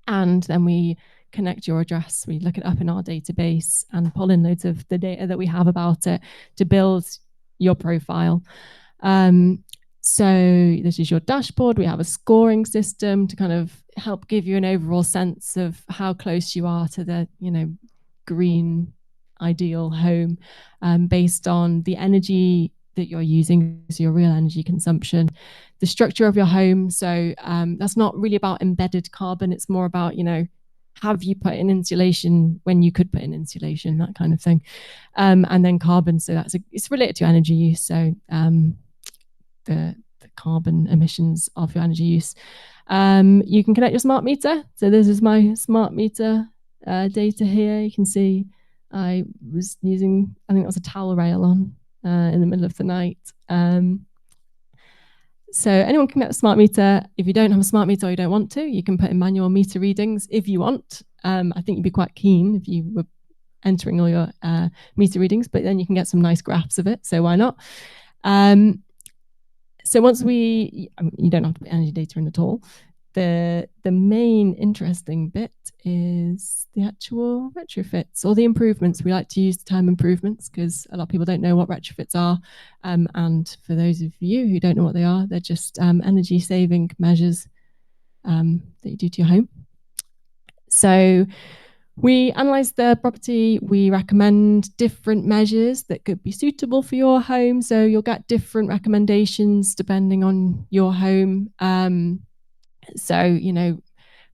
And then we connect your address. We look it up in our database and pull in loads of the data that we have about it to build your profile. So this is your dashboard. We have a scoring system to kind of help give you an overall sense of how close you are to the, green ideal home, based on the energy that you're using, so your real energy consumption, the structure of your home. So that's not really about embedded carbon. It's more about, have you put in insulation when you could put in insulation, that kind of thing. And then carbon. So it's related to energy use. So the carbon emissions of your energy use. You can connect your smart meter. So this is my smart meter data here. You can see I was using, I think that was a towel rail on in the middle of the night. So anyone can connect a smart meter. If you don't have a smart meter or you don't want to, you can put in manual meter readings if you want. I think you'd be quite keen if you were entering all your meter readings, but then you can get some nice graphs of it. So why not? So once you don't have to put energy data in at all. The main interesting bit is the actual retrofits or the improvements. We like to use the term improvements because a lot of people don't know what retrofits are. And for those of you who don't know what they are, they're just energy saving measures that you do to your home. So we analyze the property, we recommend different measures that could be suitable for your home. So you'll get different recommendations depending on your home. So, you know,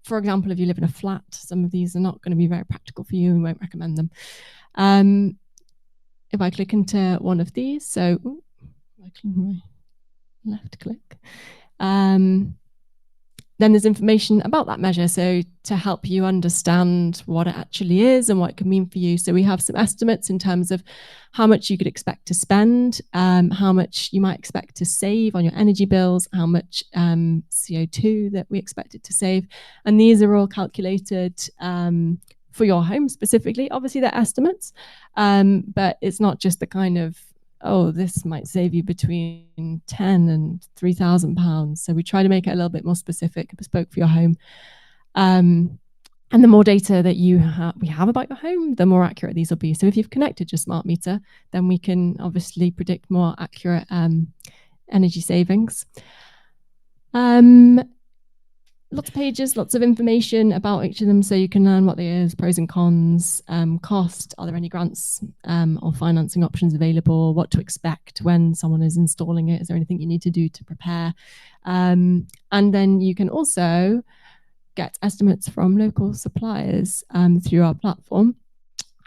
for example, if you live in a flat, some of these are not going to be very practical for you and won't recommend them. If I click into one of these, so I click my left click, then there's information about that measure, so to help you understand what it actually is and what it can mean for you. So we have some estimates in terms of how much you could expect to spend, how much you might expect to save on your energy bills, how much CO2 that we expect it to save. And these are all calculated for your home specifically. Obviously they're estimates, but it's not just the kind of, oh, this might save you between £10,000 and £3,000. So we try to make it a little bit more specific, bespoke for your home. And the more data that we have about your home, the more accurate these will be. So if you've connected your smart meter, then we can obviously predict more accurate energy savings. Lots of pages, lots of information about each of them, so you can learn what they is, pros and cons, cost, are there any grants or financing options available, what to expect when someone is installing it, is there anything you need to do to prepare. And then you can also get estimates from local suppliers through our platform.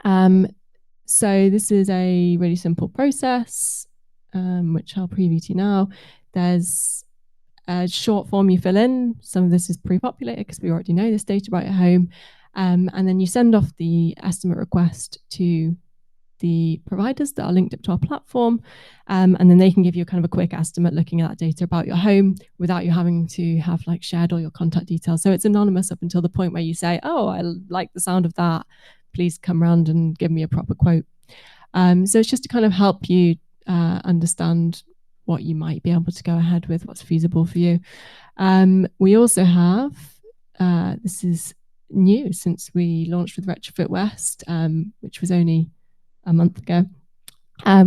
So this is a really simple process, which I'll preview to you now. There's a short form you fill in. Some of this is pre-populated because we already know this data about your home. And then you send off the estimate request to the providers that are linked up to our platform. And then they can give you kind of a quick estimate looking at that data about your home without you having to have like shared all your contact details. So it's anonymous up until the point where you say, oh, I like the sound of that. Please come around and give me a proper quote. So it's just to kind of help you understand what you might be able to go ahead with, what's feasible for you. We also have, this is new since we launched with Retrofit West, which was only a month ago.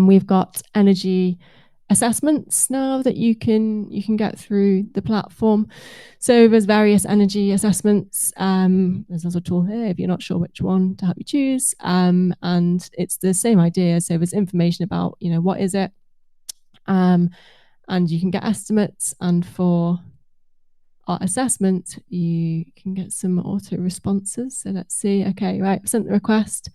We've got energy assessments now that you can get through the platform. So there's various energy assessments. There's also a tool here if you're not sure which one to help you choose. And it's the same idea. So there's information about, you know, what is it? And you can get estimates, and for our assessment you can get some auto responses. So let's see, okay, right, I've sent the request.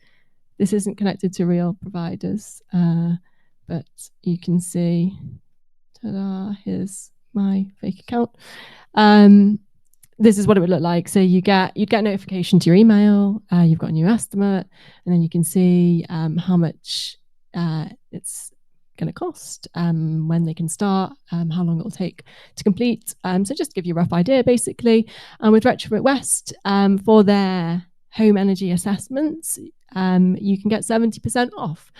This isn't connected to real providers, but you can see, ta-da, here's my fake account. This is what it would look like. So you'd get notification to your email, you've got a new estimate, and then you can see how much it's going to cost, when they can start, how long it will take to complete. So just to give you a rough idea, basically. And with Retrofit West, for their home energy assessments, you can get 70% off.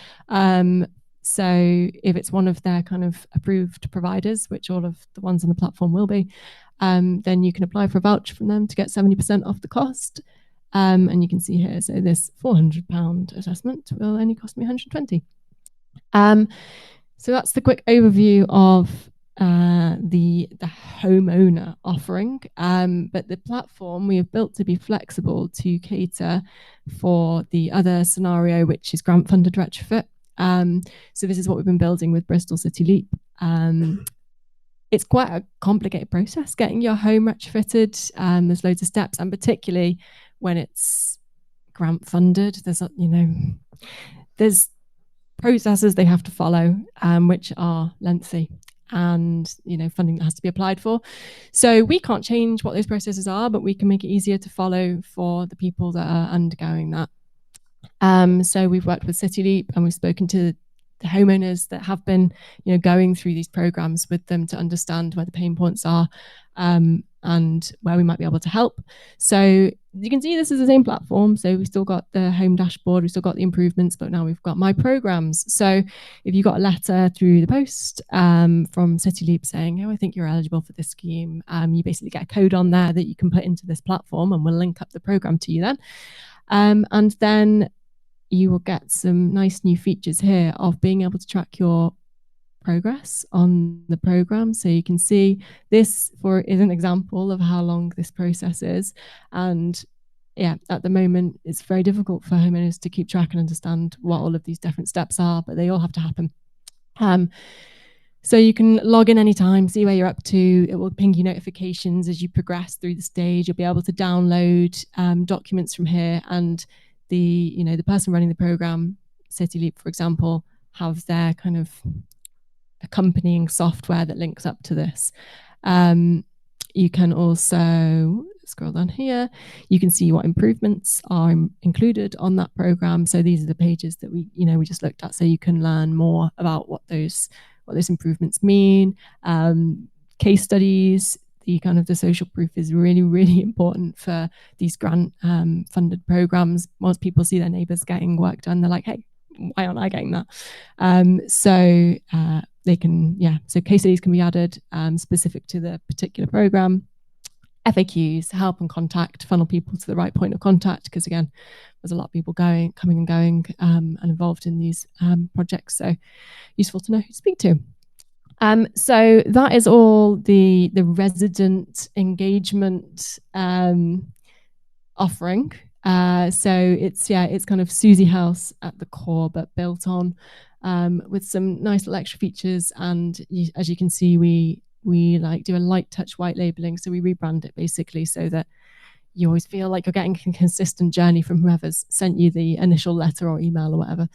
So if it's one of their kind of approved providers, which all of the ones on the platform will be, then you can apply for a voucher from them to get 70% off the cost. And you can see here, so this £400 assessment will only cost me £120. So that's the quick overview of the homeowner offering. But the platform we have built to be flexible to cater for the other scenario, which is grant funded retrofit. So this is what we've been building with Bristol City Leap. It's quite a complicated process getting your home retrofitted. There's loads of steps, and particularly when it's grant funded, there's processes they have to follow, which are lengthy, and funding that has to be applied for. So we can't change what those processes are, but we can make it easier to follow for the people that are undergoing that. So we've worked with City Leap, and we've spoken to the homeowners that have been going through these programs with them to understand where the pain points are, and where we might be able to help. So you can see this is the same platform. So we've still got the home dashboard, we've still got the improvements, but now we've got my programs. So if you got a letter through the post from City Leap saying, oh, I think you're eligible for this scheme, you basically get a code on there that you can put into this platform, and we'll link up the program to you then. And then you will get some nice new features here of being able to track your progress on the program. So you can see this is an example of how long this process is, and yeah, at the moment, it's very difficult for homeowners to keep track and understand what all of these different steps are, but they all have to happen. So you can log in anytime, see where you're up to. It will ping you notifications as you progress through the stage. You'll be able to download documents from here, and the person running the program, CityLeap, for example, have their kind of accompanying software that links up to this. You can also scroll down here. You can see what improvements are included on that program. So these are the pages that we just looked at. So you can learn more about what those improvements mean. Case studies, the social proof is really, really important for these grant funded programs. Most people see their neighbors getting work done. They're like, hey, why aren't I getting that? So case studies can be added specific to the particular program. FAQs, help and contact, funnel people to the right point of contact, because again, there's a lot of people coming and going and involved in these projects. So useful to know who to speak to. So that is all the resident engagement offering. So it's kind of SuSy House at the core, but built on with some nice little extra features. And as you can see, we do a light touch white labeling. So we rebrand it basically so that you always feel like you're getting a consistent journey from whoever's sent you the initial letter or email or whatever.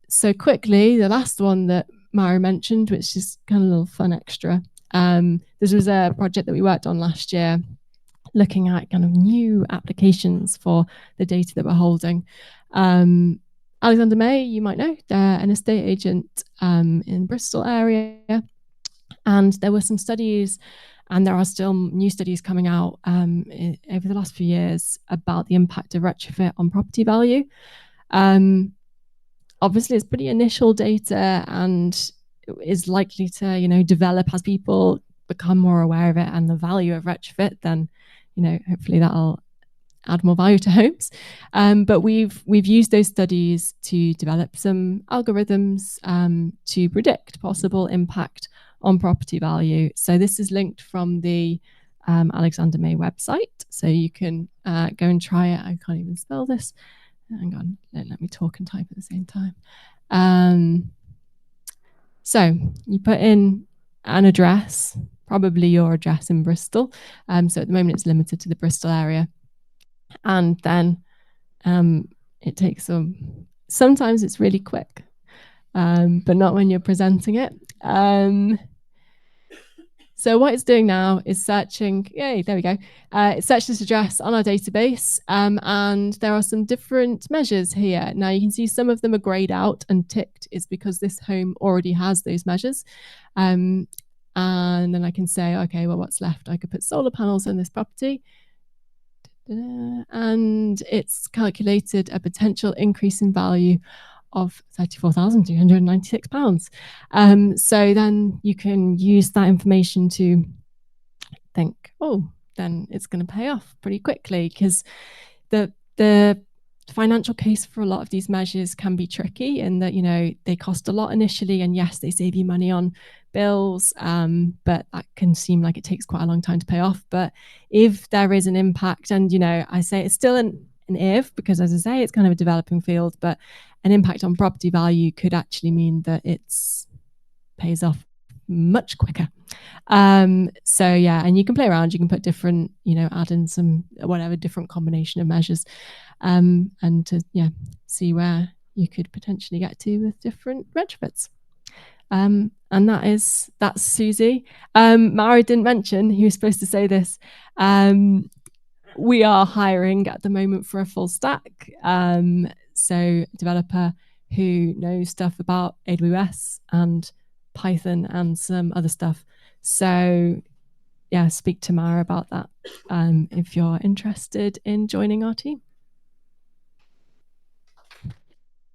So quickly, the last one that Mauro mentioned, which is kind of a little fun extra. This was a project that we worked on last year, looking at kind of new applications for the data that we're holding. Alexander May, you might know, they're an estate agent in Bristol area. And there were some studies, and there are still new studies coming out over the last few years about the impact of retrofit on property value. Obviously, it's pretty initial data and is likely to, develop as people become more aware of it and the value of retrofit. Then, hopefully that'll add more value to homes. But we've used those studies to develop some algorithms to predict possible impact on property value. So this is linked from the Alexander May website. So you can go and try it. I can't even spell this. Hang on, let me talk and type at the same time. So you put in an address, probably your address in Bristol. So at the moment it's limited to the Bristol area. And then it takes sometimes it's really quick, but not when you're presenting it. So what it's doing now is searching, yay, there we go. It searched this address on our database, and there are some different measures here. Now you can see some of them are grayed out and ticked is because this home already has those measures. And then I can say, okay, well, what's left? I could put solar panels on this property. And it's calculated a potential increase in value of £34,296. So then you can use that information to think, oh, then it's going to pay off pretty quickly, because the financial case for a lot of these measures can be tricky in that, they cost a lot initially, and yes, they save you money on bills, but that can seem like it takes quite a long time to pay off. But if there is an impact, and I say it's still an if, because as I say, it's kind of a developing field, but an impact on property value could actually mean that it's pays off much quicker. So yeah, and you can play around, you can put different, add in some whatever different combination of measures, and to see where you could potentially get to with different retrofits. And that's SuSy. Mauro didn't mention, he was supposed to say this. We are hiring at the moment for a full stack. So a developer who knows stuff about AWS and Python and some other stuff. So yeah, speak to Mauro about that if you're interested in joining our team.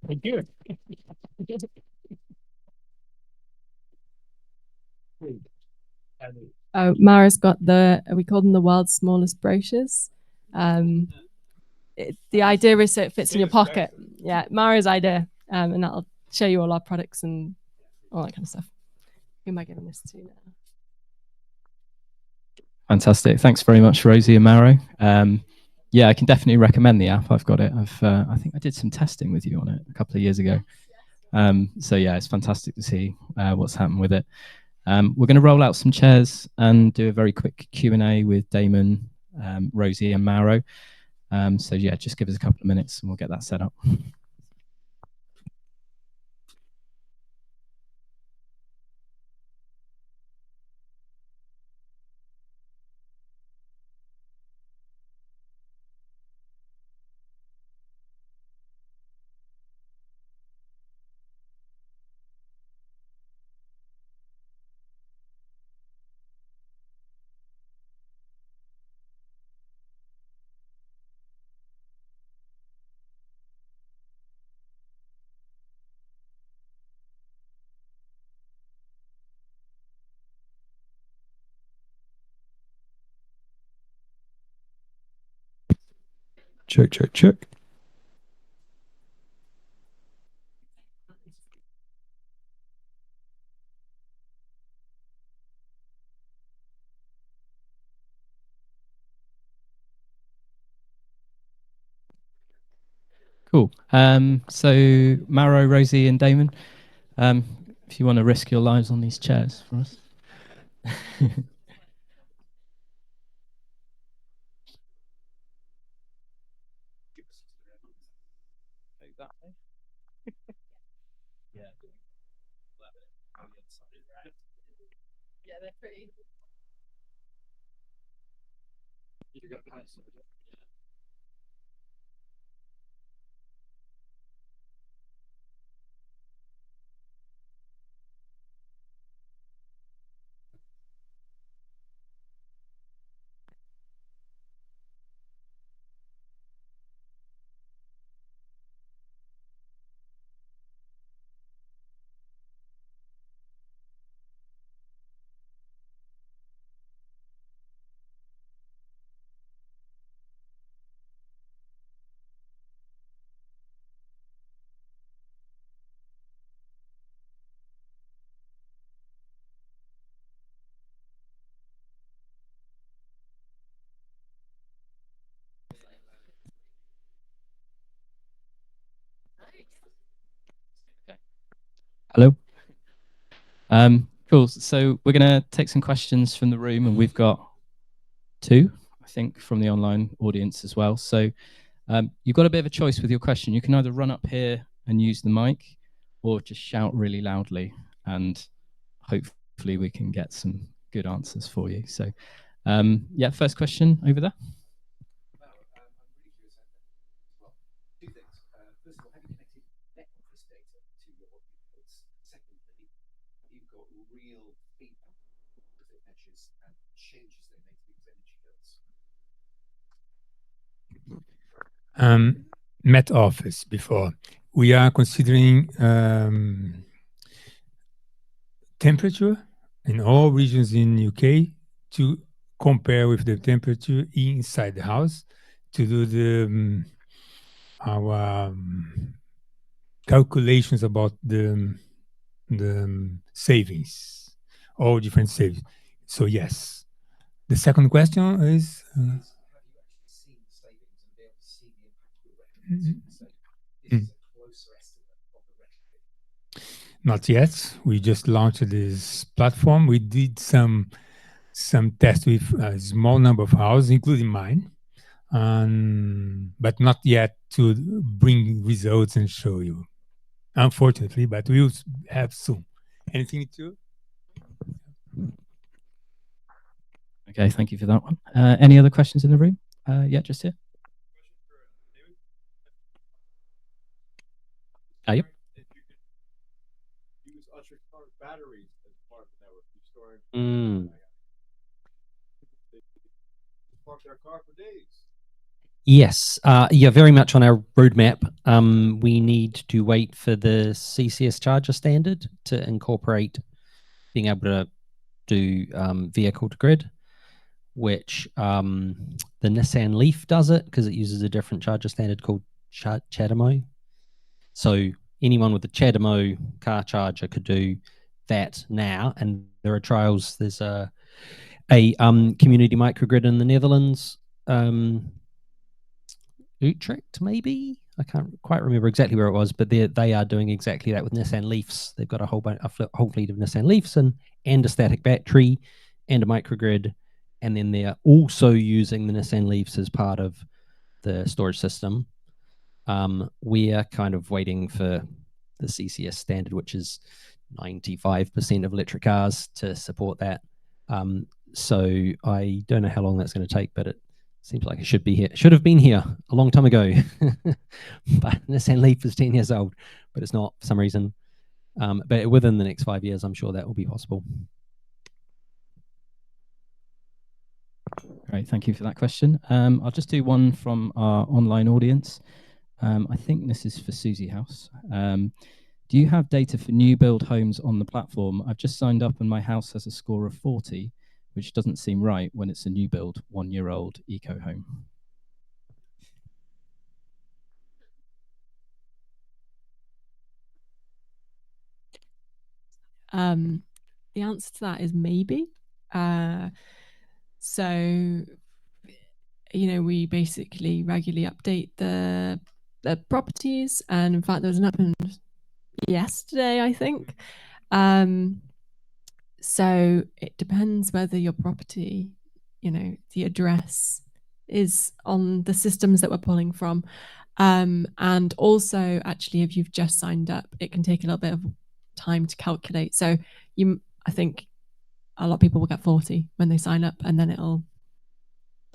Thank you.
Oh, Mauro's got we call them the world's smallest brochures. The idea is so it fits in your pocket. Yeah, Mauro's idea, and that'll show you all our products and all that kind of stuff. Who am I giving this to now?
Fantastic. Thanks very much, Rosie and Mauro. yeah, I can definitely recommend the app. I've got it. I think I did some testing with you on it a couple of years ago. So yeah, it's fantastic to see what's happened with it. We're going to roll out some chairs and do a very quick Q&A with Damon, Rosie and Mauro. So yeah, just give us a couple of minutes and we'll get that set up.
Check, check, check.
Cool. So Mauro, Rosie and Damon, if you want to risk your lives on these chairs for us.
Yeah, they're pretty.
Hello. Cool. So we're going to take some questions from the room, and we've got 2, I think, from the online audience as well. So you've got a bit of a choice with your question. You can either run up here and use the mic, or just shout really loudly, and hopefully we can get some good answers for you. So yeah, first question over there.
Met Office before. We are considering temperature in all regions in UK to compare with the temperature inside the house to do the our calculations about the savings, all different savings. So yes. The second question is. Not yet. We just launched this platform. We did some tests with a small number of houses, including mine, but not yet to bring results and show you. Unfortunately, but we will have soon. Anything to?
Okay, thank you for that one. Any other questions in the room? Yeah, just here. Yep.
Batteries as part of the network. You store park their car for days.
Yes, yeah, very much on our roadmap. We need to wait for the CCS charger standard to incorporate being able to do vehicle to grid, which the Nissan Leaf does it because it uses a different charger standard called CHAdeMO. So anyone with a CHAdeMO car charger could do that now, and there are trials. There's a community microgrid in the Netherlands Utrecht, maybe. I can't quite remember exactly where it was, but they are doing exactly that with Nissan Leafs. They've got a whole fleet of Nissan Leafs and a static battery and a microgrid, and then they're also using the Nissan Leafs as part of the storage system. We are kind of waiting for the CCS standard, which is 95% of electric cars, to support that. So I don't know how long that's going to take, but it seems like it should be here. It should have been here a long time ago. But Nissan Leaf is 10 years old, but it's not for some reason. But within the next 5 years, I'm sure that will be possible.
Great, thank you for that question. I'll just do one from our online audience. I think this is for SuSy House. Do you have data for new build homes on the platform? I've just signed up and my house has a score of 40, which doesn't seem right when it's a new build, 1-year-old eco home.
The answer to that is maybe. So, we basically regularly update the properties, and in fact, there was an update yesterday, I think. So it depends whether your property, the address is on the systems that we're pulling from. And also, actually, if you've just signed up, it can take a little bit of time to calculate. So I think a lot of people will get 40 when they sign up, and then it'll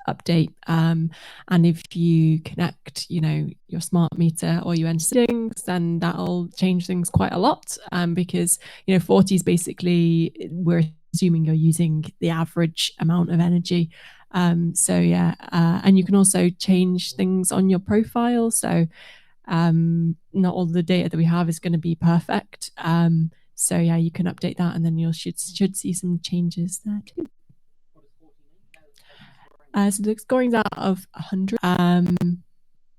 update. And if you connect, your smart meter or your settings, then that'll change things quite a lot. Because 40 is basically, we're assuming you're using the average amount of energy. So yeah, and you can also change things on your profile. So not all the data that we have is going to be perfect. So yeah, you can update that, and then you should see some changes there too. So the scoring's out of 100.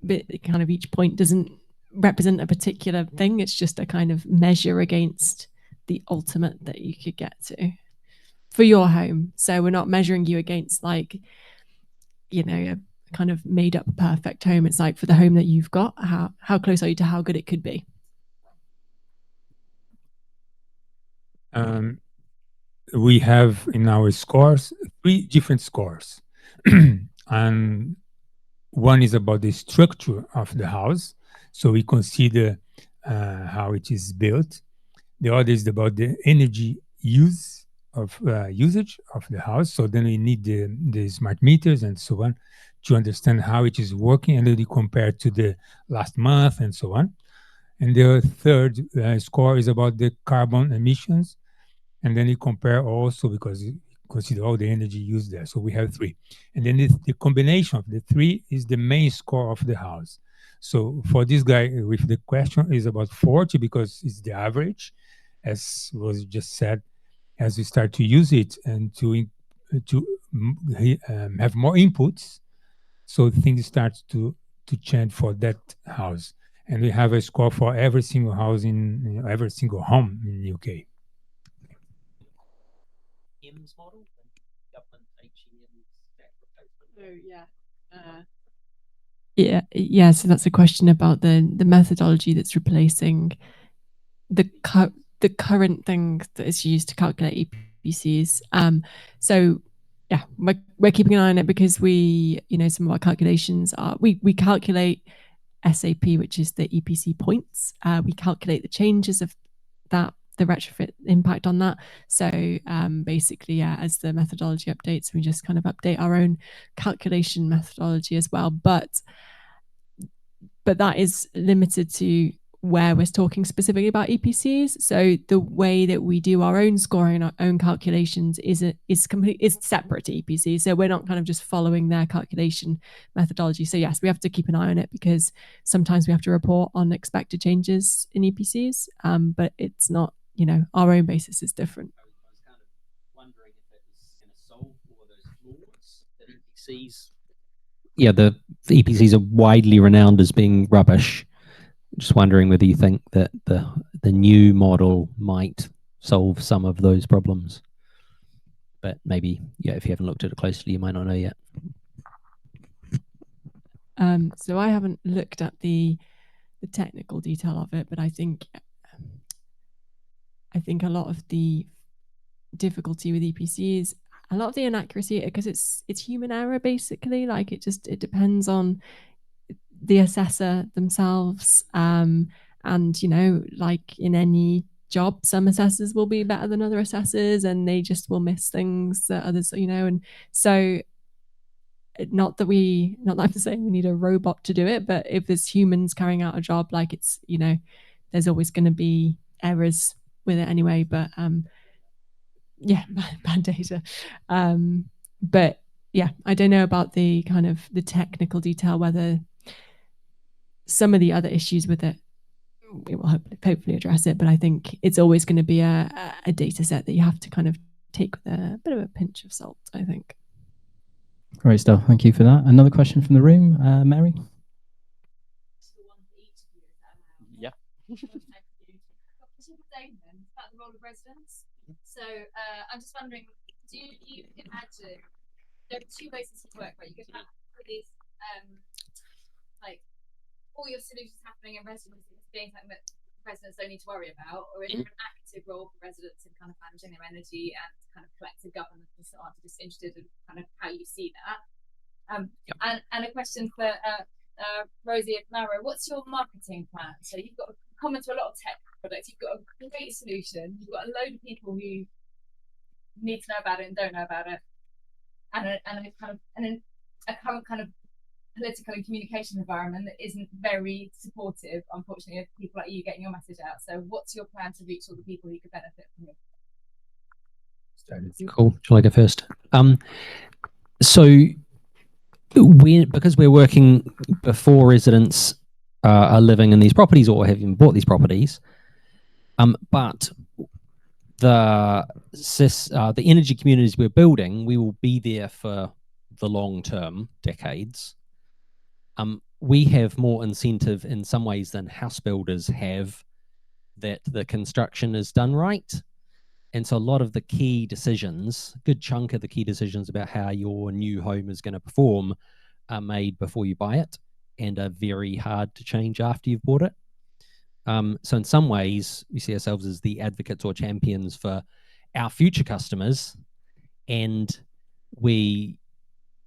But kind of each point doesn't represent a particular thing. It's just a kind of measure against the ultimate that you could get to for your home. So we're not measuring you against a kind of made up perfect home. It's like for the home that you've got, how close are you to how good it could be?
We have in our scores 3 different scores. And one is about the structure of the house. So we consider how it is built. The other is about the energy usage of the house. So then we need the smart meters and so on to understand how it is working, and then we compare to the last month and so on. And the third score is about the carbon emissions. And then we compare also, because we consider all the energy used there. So we have 3. And then the combination of the 3 is the main score of the house. So for this guy with the question is about 40, because it's the average, as Rosie just said. As we start to use it and to have more inputs, so things start to change for that house. And we have a score for every single house in every single home in the UK.
Model, government
yeah. So that's a question about the methodology that's replacing the current thing that is used to calculate EPCs. So yeah, we're keeping an eye on it, because we, some of our calculations are, we calculate SAP, which is the EPC points. We calculate the changes of that, the retrofit impact on that. So basically, yeah, as the methodology updates, we just kind of update our own calculation methodology as well. But that is limited to where we're talking specifically about EPCs. So the way that we do our own scoring, our own calculations is separate to EPCs. So we're not kind of just following their calculation methodology. So yes, we have to keep an eye on it, because sometimes we have to report on expected changes in EPCs, but it's not, our own basis is different.
I was kind of wondering if it was going to solve all those flaws that EPCs. Yeah, the EPCs are widely renowned as being rubbish. Just wondering whether you think that the new model might solve some of those problems. But maybe, yeah, if you haven't looked at it closely, you might not know yet.
So I haven't looked at the technical detail of it, but I think a lot of the difficulty with EPC is a lot of the inaccuracy, because it's human error basically. Like it depends on the assessor themselves, and like in any job, some assessors will be better than other assessors, and they just will miss things that others, and so not that I'm saying we need a robot to do it, but if there's humans carrying out a job, like it's, there's always going to be errors with it anyway. But yeah, bad data. But yeah, I don't know about the kind of the technical detail, whether some of the other issues with it, we will hopefully address it. But I think it's always going to be a data set that you have to kind of take with a bit of a pinch of salt, I think.
Great stuff. Thank you for that. Another question from the room, Mary?
Yeah.
Damon, about the role of residents. So I'm just wondering, do you imagine there are two ways this would work, right? You could have these like all your solutions happening in residency as being something that residents don't need to worry about, or in an active role for residents in kind of managing their energy and kind of collective governance and so on. So just interested in kind of how you see that. And a question for Rosie and Mauro, what's your marketing plan? So you've got common to a lot of tech products, you've got a great solution, you've got a load of people who need to know about it and don't know about it, and a current kind of political and communication environment that isn't very supportive, unfortunately, of people like you getting your message out. So what's your plan to reach all the people who could benefit from it?
Cool. Shall I go first? So because we're working before residents are living in these properties or have even bought these properties, but the energy communities we're building, we will be there for the long term, decades. We have more incentive in some ways than house builders have that the construction is done right. And so a lot of the key decisions, a good chunk of the key decisions about how your new home is going to perform are made before you buy it and are very hard to change after you've bought it. So in some ways, we see ourselves as the advocates or champions for our future customers, and we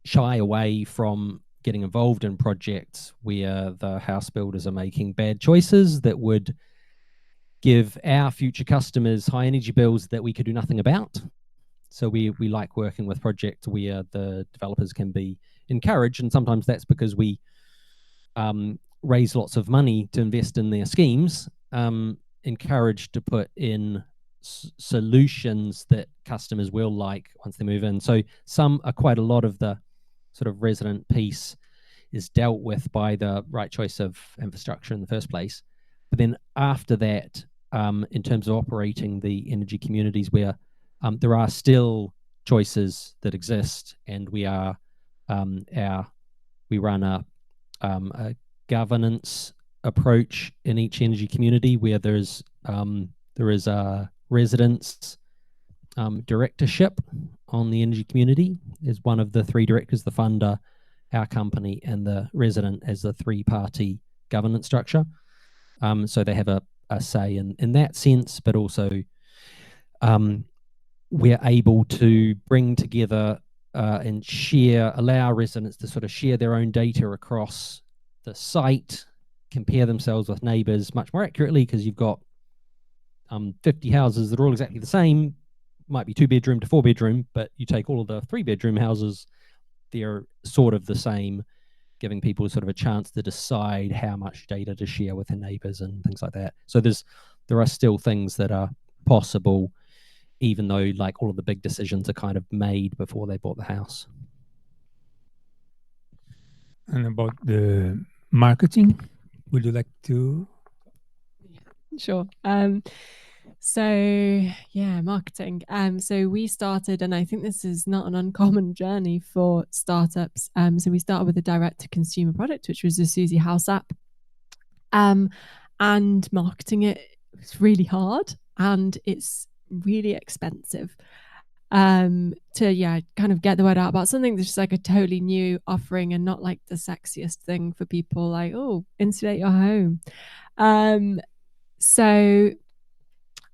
shy away from getting involved in projects where the house builders are making bad choices that would give our future customers high energy bills that we could do nothing about. So we like working with projects where the developers can be encouraged, and sometimes that's because we raise lots of money to invest in their schemes, encouraged to put in solutions that customers will like once they move in. So quite a lot of the sort of resident piece is dealt with by the right choice of infrastructure in the first place. But then after that, in terms of operating the energy communities, where there are still choices that exist, and we run a governance approach in each energy community where there is a residents directorship on the energy community. Is one of the three directors, the funder, our company, and the resident as the three-party governance structure. So they have a say in that sense, but also we're able to bring together and allow residents to sort of share their own data across the site, compare themselves with neighbors much more accurately, because you've got 50 houses that are all exactly the same, might be 2-bedroom to 4-bedroom, but you take all of the 3-bedroom houses, they're sort of the same, giving people sort of a chance to decide how much data to share with their neighbors and things like that. So there are still things that are possible, even though like all of the big decisions are kind of made before they bought the house.
And about the marketing, would you like to?
Sure. So yeah, marketing. So we started, and I think this is not an uncommon journey for startups. So we started with a direct-to-consumer product, which was the SuSy House app. And marketing it was really hard, and it's really expensive. to kind of get the word out about something that's just like a totally new offering and not like the sexiest thing for people, like, oh, insulate your home. So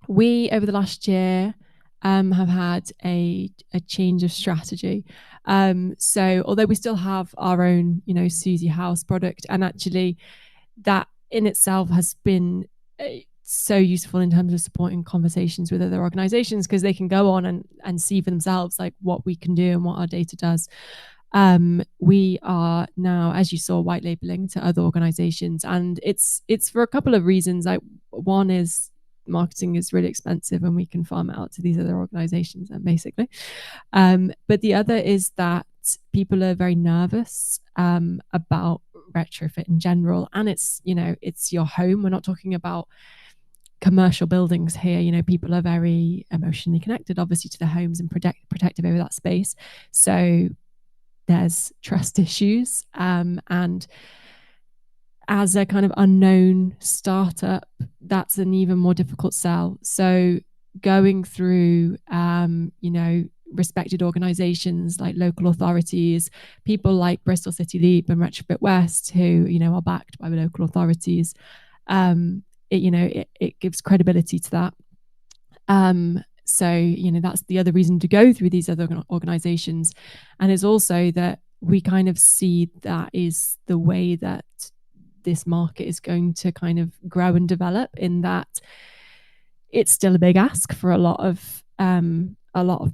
we, over the last year, have had a change of strategy. So although we still have our own, SuSy House product, and actually that in itself has been so useful in terms of supporting conversations with other organizations, because they can go on and see for themselves like what we can do and what our data does. We are now, as you saw, white labeling to other organizations, and it's for a couple of reasons. Like, one is marketing is really expensive and we can farm it out to these other organizations, and basically but the other is that people are very nervous about retrofit in general, and it's your home. We're not talking about commercial buildings here. People are very emotionally connected, obviously, to their homes and protective over that space. So there's trust issues, and as a kind of unknown startup, that's an even more difficult sell. So going through respected organizations like local authorities, people like Bristol City Leap and Retrofit West, who are backed by the local authorities, it gives credibility to that. So that's the other reason to go through these other organizations. And it's also that we kind of see that is the way that this market is going to kind of grow and develop, in that it's still a big ask for a lot of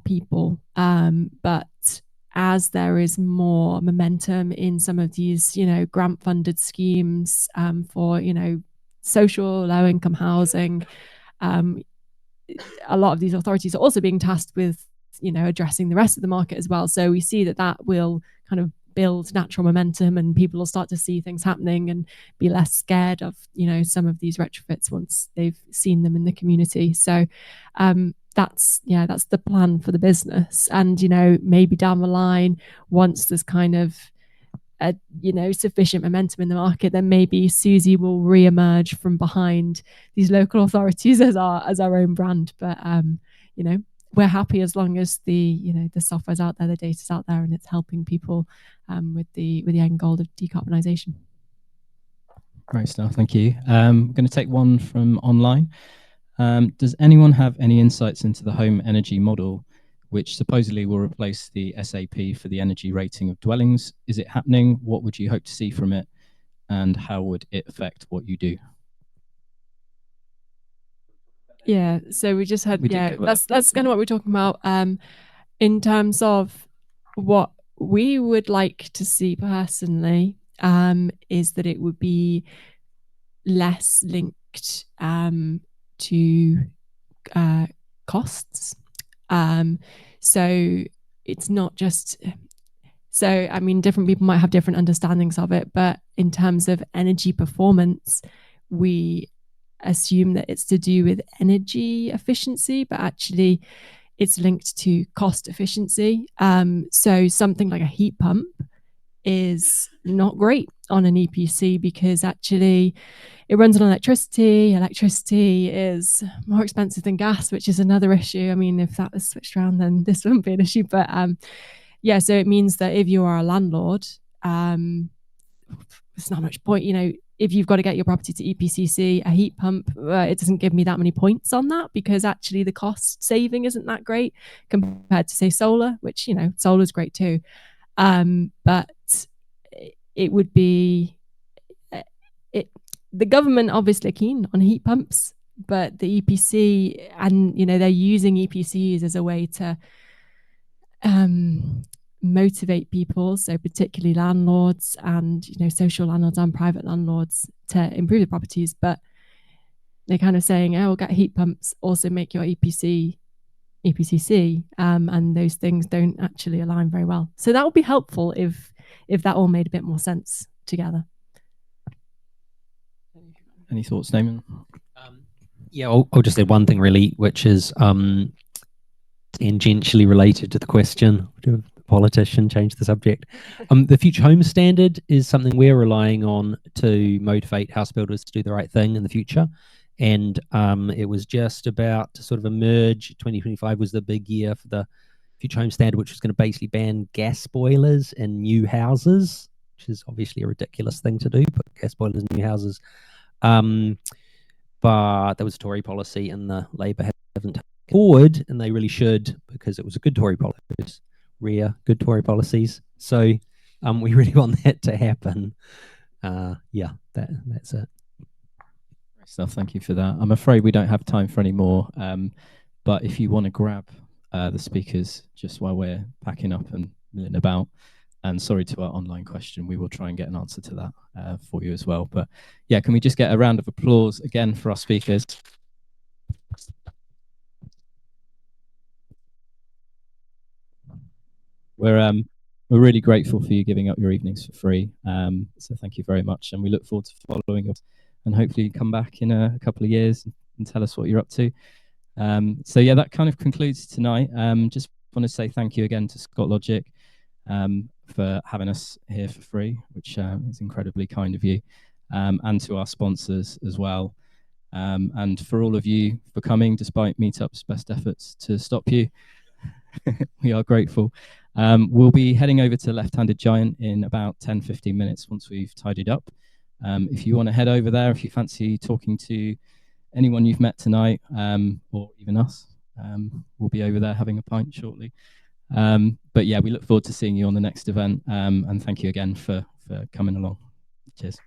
people, but as there is more momentum in some of these grant funded schemes for social low income housing, a lot of these authorities are also being tasked with addressing the rest of the market as well. So we see that will kind of build natural momentum, and people will start to see things happening and be less scared of some of these retrofits once they've seen them in the community. So that's the plan for the business. And maybe down the line, once there's kind of sufficient momentum in the market, then maybe SuSy will re-emerge from behind these local authorities as our own brand. But we're happy as long as the software's out there, the data's out there, and it's helping people with the end goal of decarbonisation.
Great stuff, thank you. I'm going to take one from online. Does anyone have any insights into the home energy model, which supposedly will replace the SAP for the energy rating of dwellings? Is it happening? What would you hope to see from it? And how would it affect what you do?
Yeah, so we just had, that's kind of what we're talking about. In terms of what we would like to see personally, is that it would be less linked to costs. So it's not just, so I mean, different people might have different understandings of it, but in terms of energy performance, we assume that it's to do with energy efficiency, but actually it's linked to cost efficiency. So something like a heat pump is not great on an EPC because actually it runs on electricity. Electricity is more expensive than gas, which is another issue. I mean, if that was switched around, then this wouldn't be an issue. But yeah, so it means that if you are a landlord, there's not much point, if you've got to get your property to EPCC, a heat pump, it doesn't give me that many points on that, because actually the cost saving isn't that great compared to, say, solar, which, solar is great too. But it would be, the government obviously keen on heat pumps, but the EPC, and, they're using EPCs as a way to motivate people, so particularly landlords and social landlords and private landlords, to improve the properties. But they're kind of saying, oh, we'll get heat pumps, also make your EPCC, and those things don't actually align very well. So that would be helpful if that all made a bit more sense together.
Any thoughts, Damon?
Yeah, I'll just add one thing really, which is tangentially related to the question. The politician changed the subject. The Future Homes Standard is something we're relying on to motivate house builders to do the right thing in the future. And it was just about to sort of emerge. 2025 was the big year for the Future Home Standard, which was going to basically ban gas boilers in new houses, which is obviously a ridiculous thing to do, put gas boilers in new houses. But there was a Tory policy, and the Labour haven't taken it forward, and they really should, because it was a good Tory policy, rare good Tory policies. So we really want that to happen. Yeah, that's it.
Great stuff. Thank you for that. I'm afraid we don't have time for any more, but if you want to grab the speakers just while we're packing up and milling about, and sorry to our online question, we will try and get an answer to that for you as well. But yeah, can we just get a round of applause again for our speakers? We're really grateful for you giving up your evenings for free. So thank you very much, and we look forward to following up, and hopefully come back in a couple of years and tell us what you're up to. So yeah, that kind of concludes tonight. Just want to say thank you again to Scott Logic for having us here for free, which is incredibly kind of you, and to our sponsors as well, and for all of you for coming despite Meetup's best efforts to stop you. We are grateful. We'll be heading over to Left-Handed Giant in about 10-15 minutes once we've tidied up. If you want to head over there, if you fancy talking to anyone you've met tonight, or even us, we'll be over there having a pint shortly. But yeah, we look forward to seeing you on the next event, and thank you again for coming along. Cheers.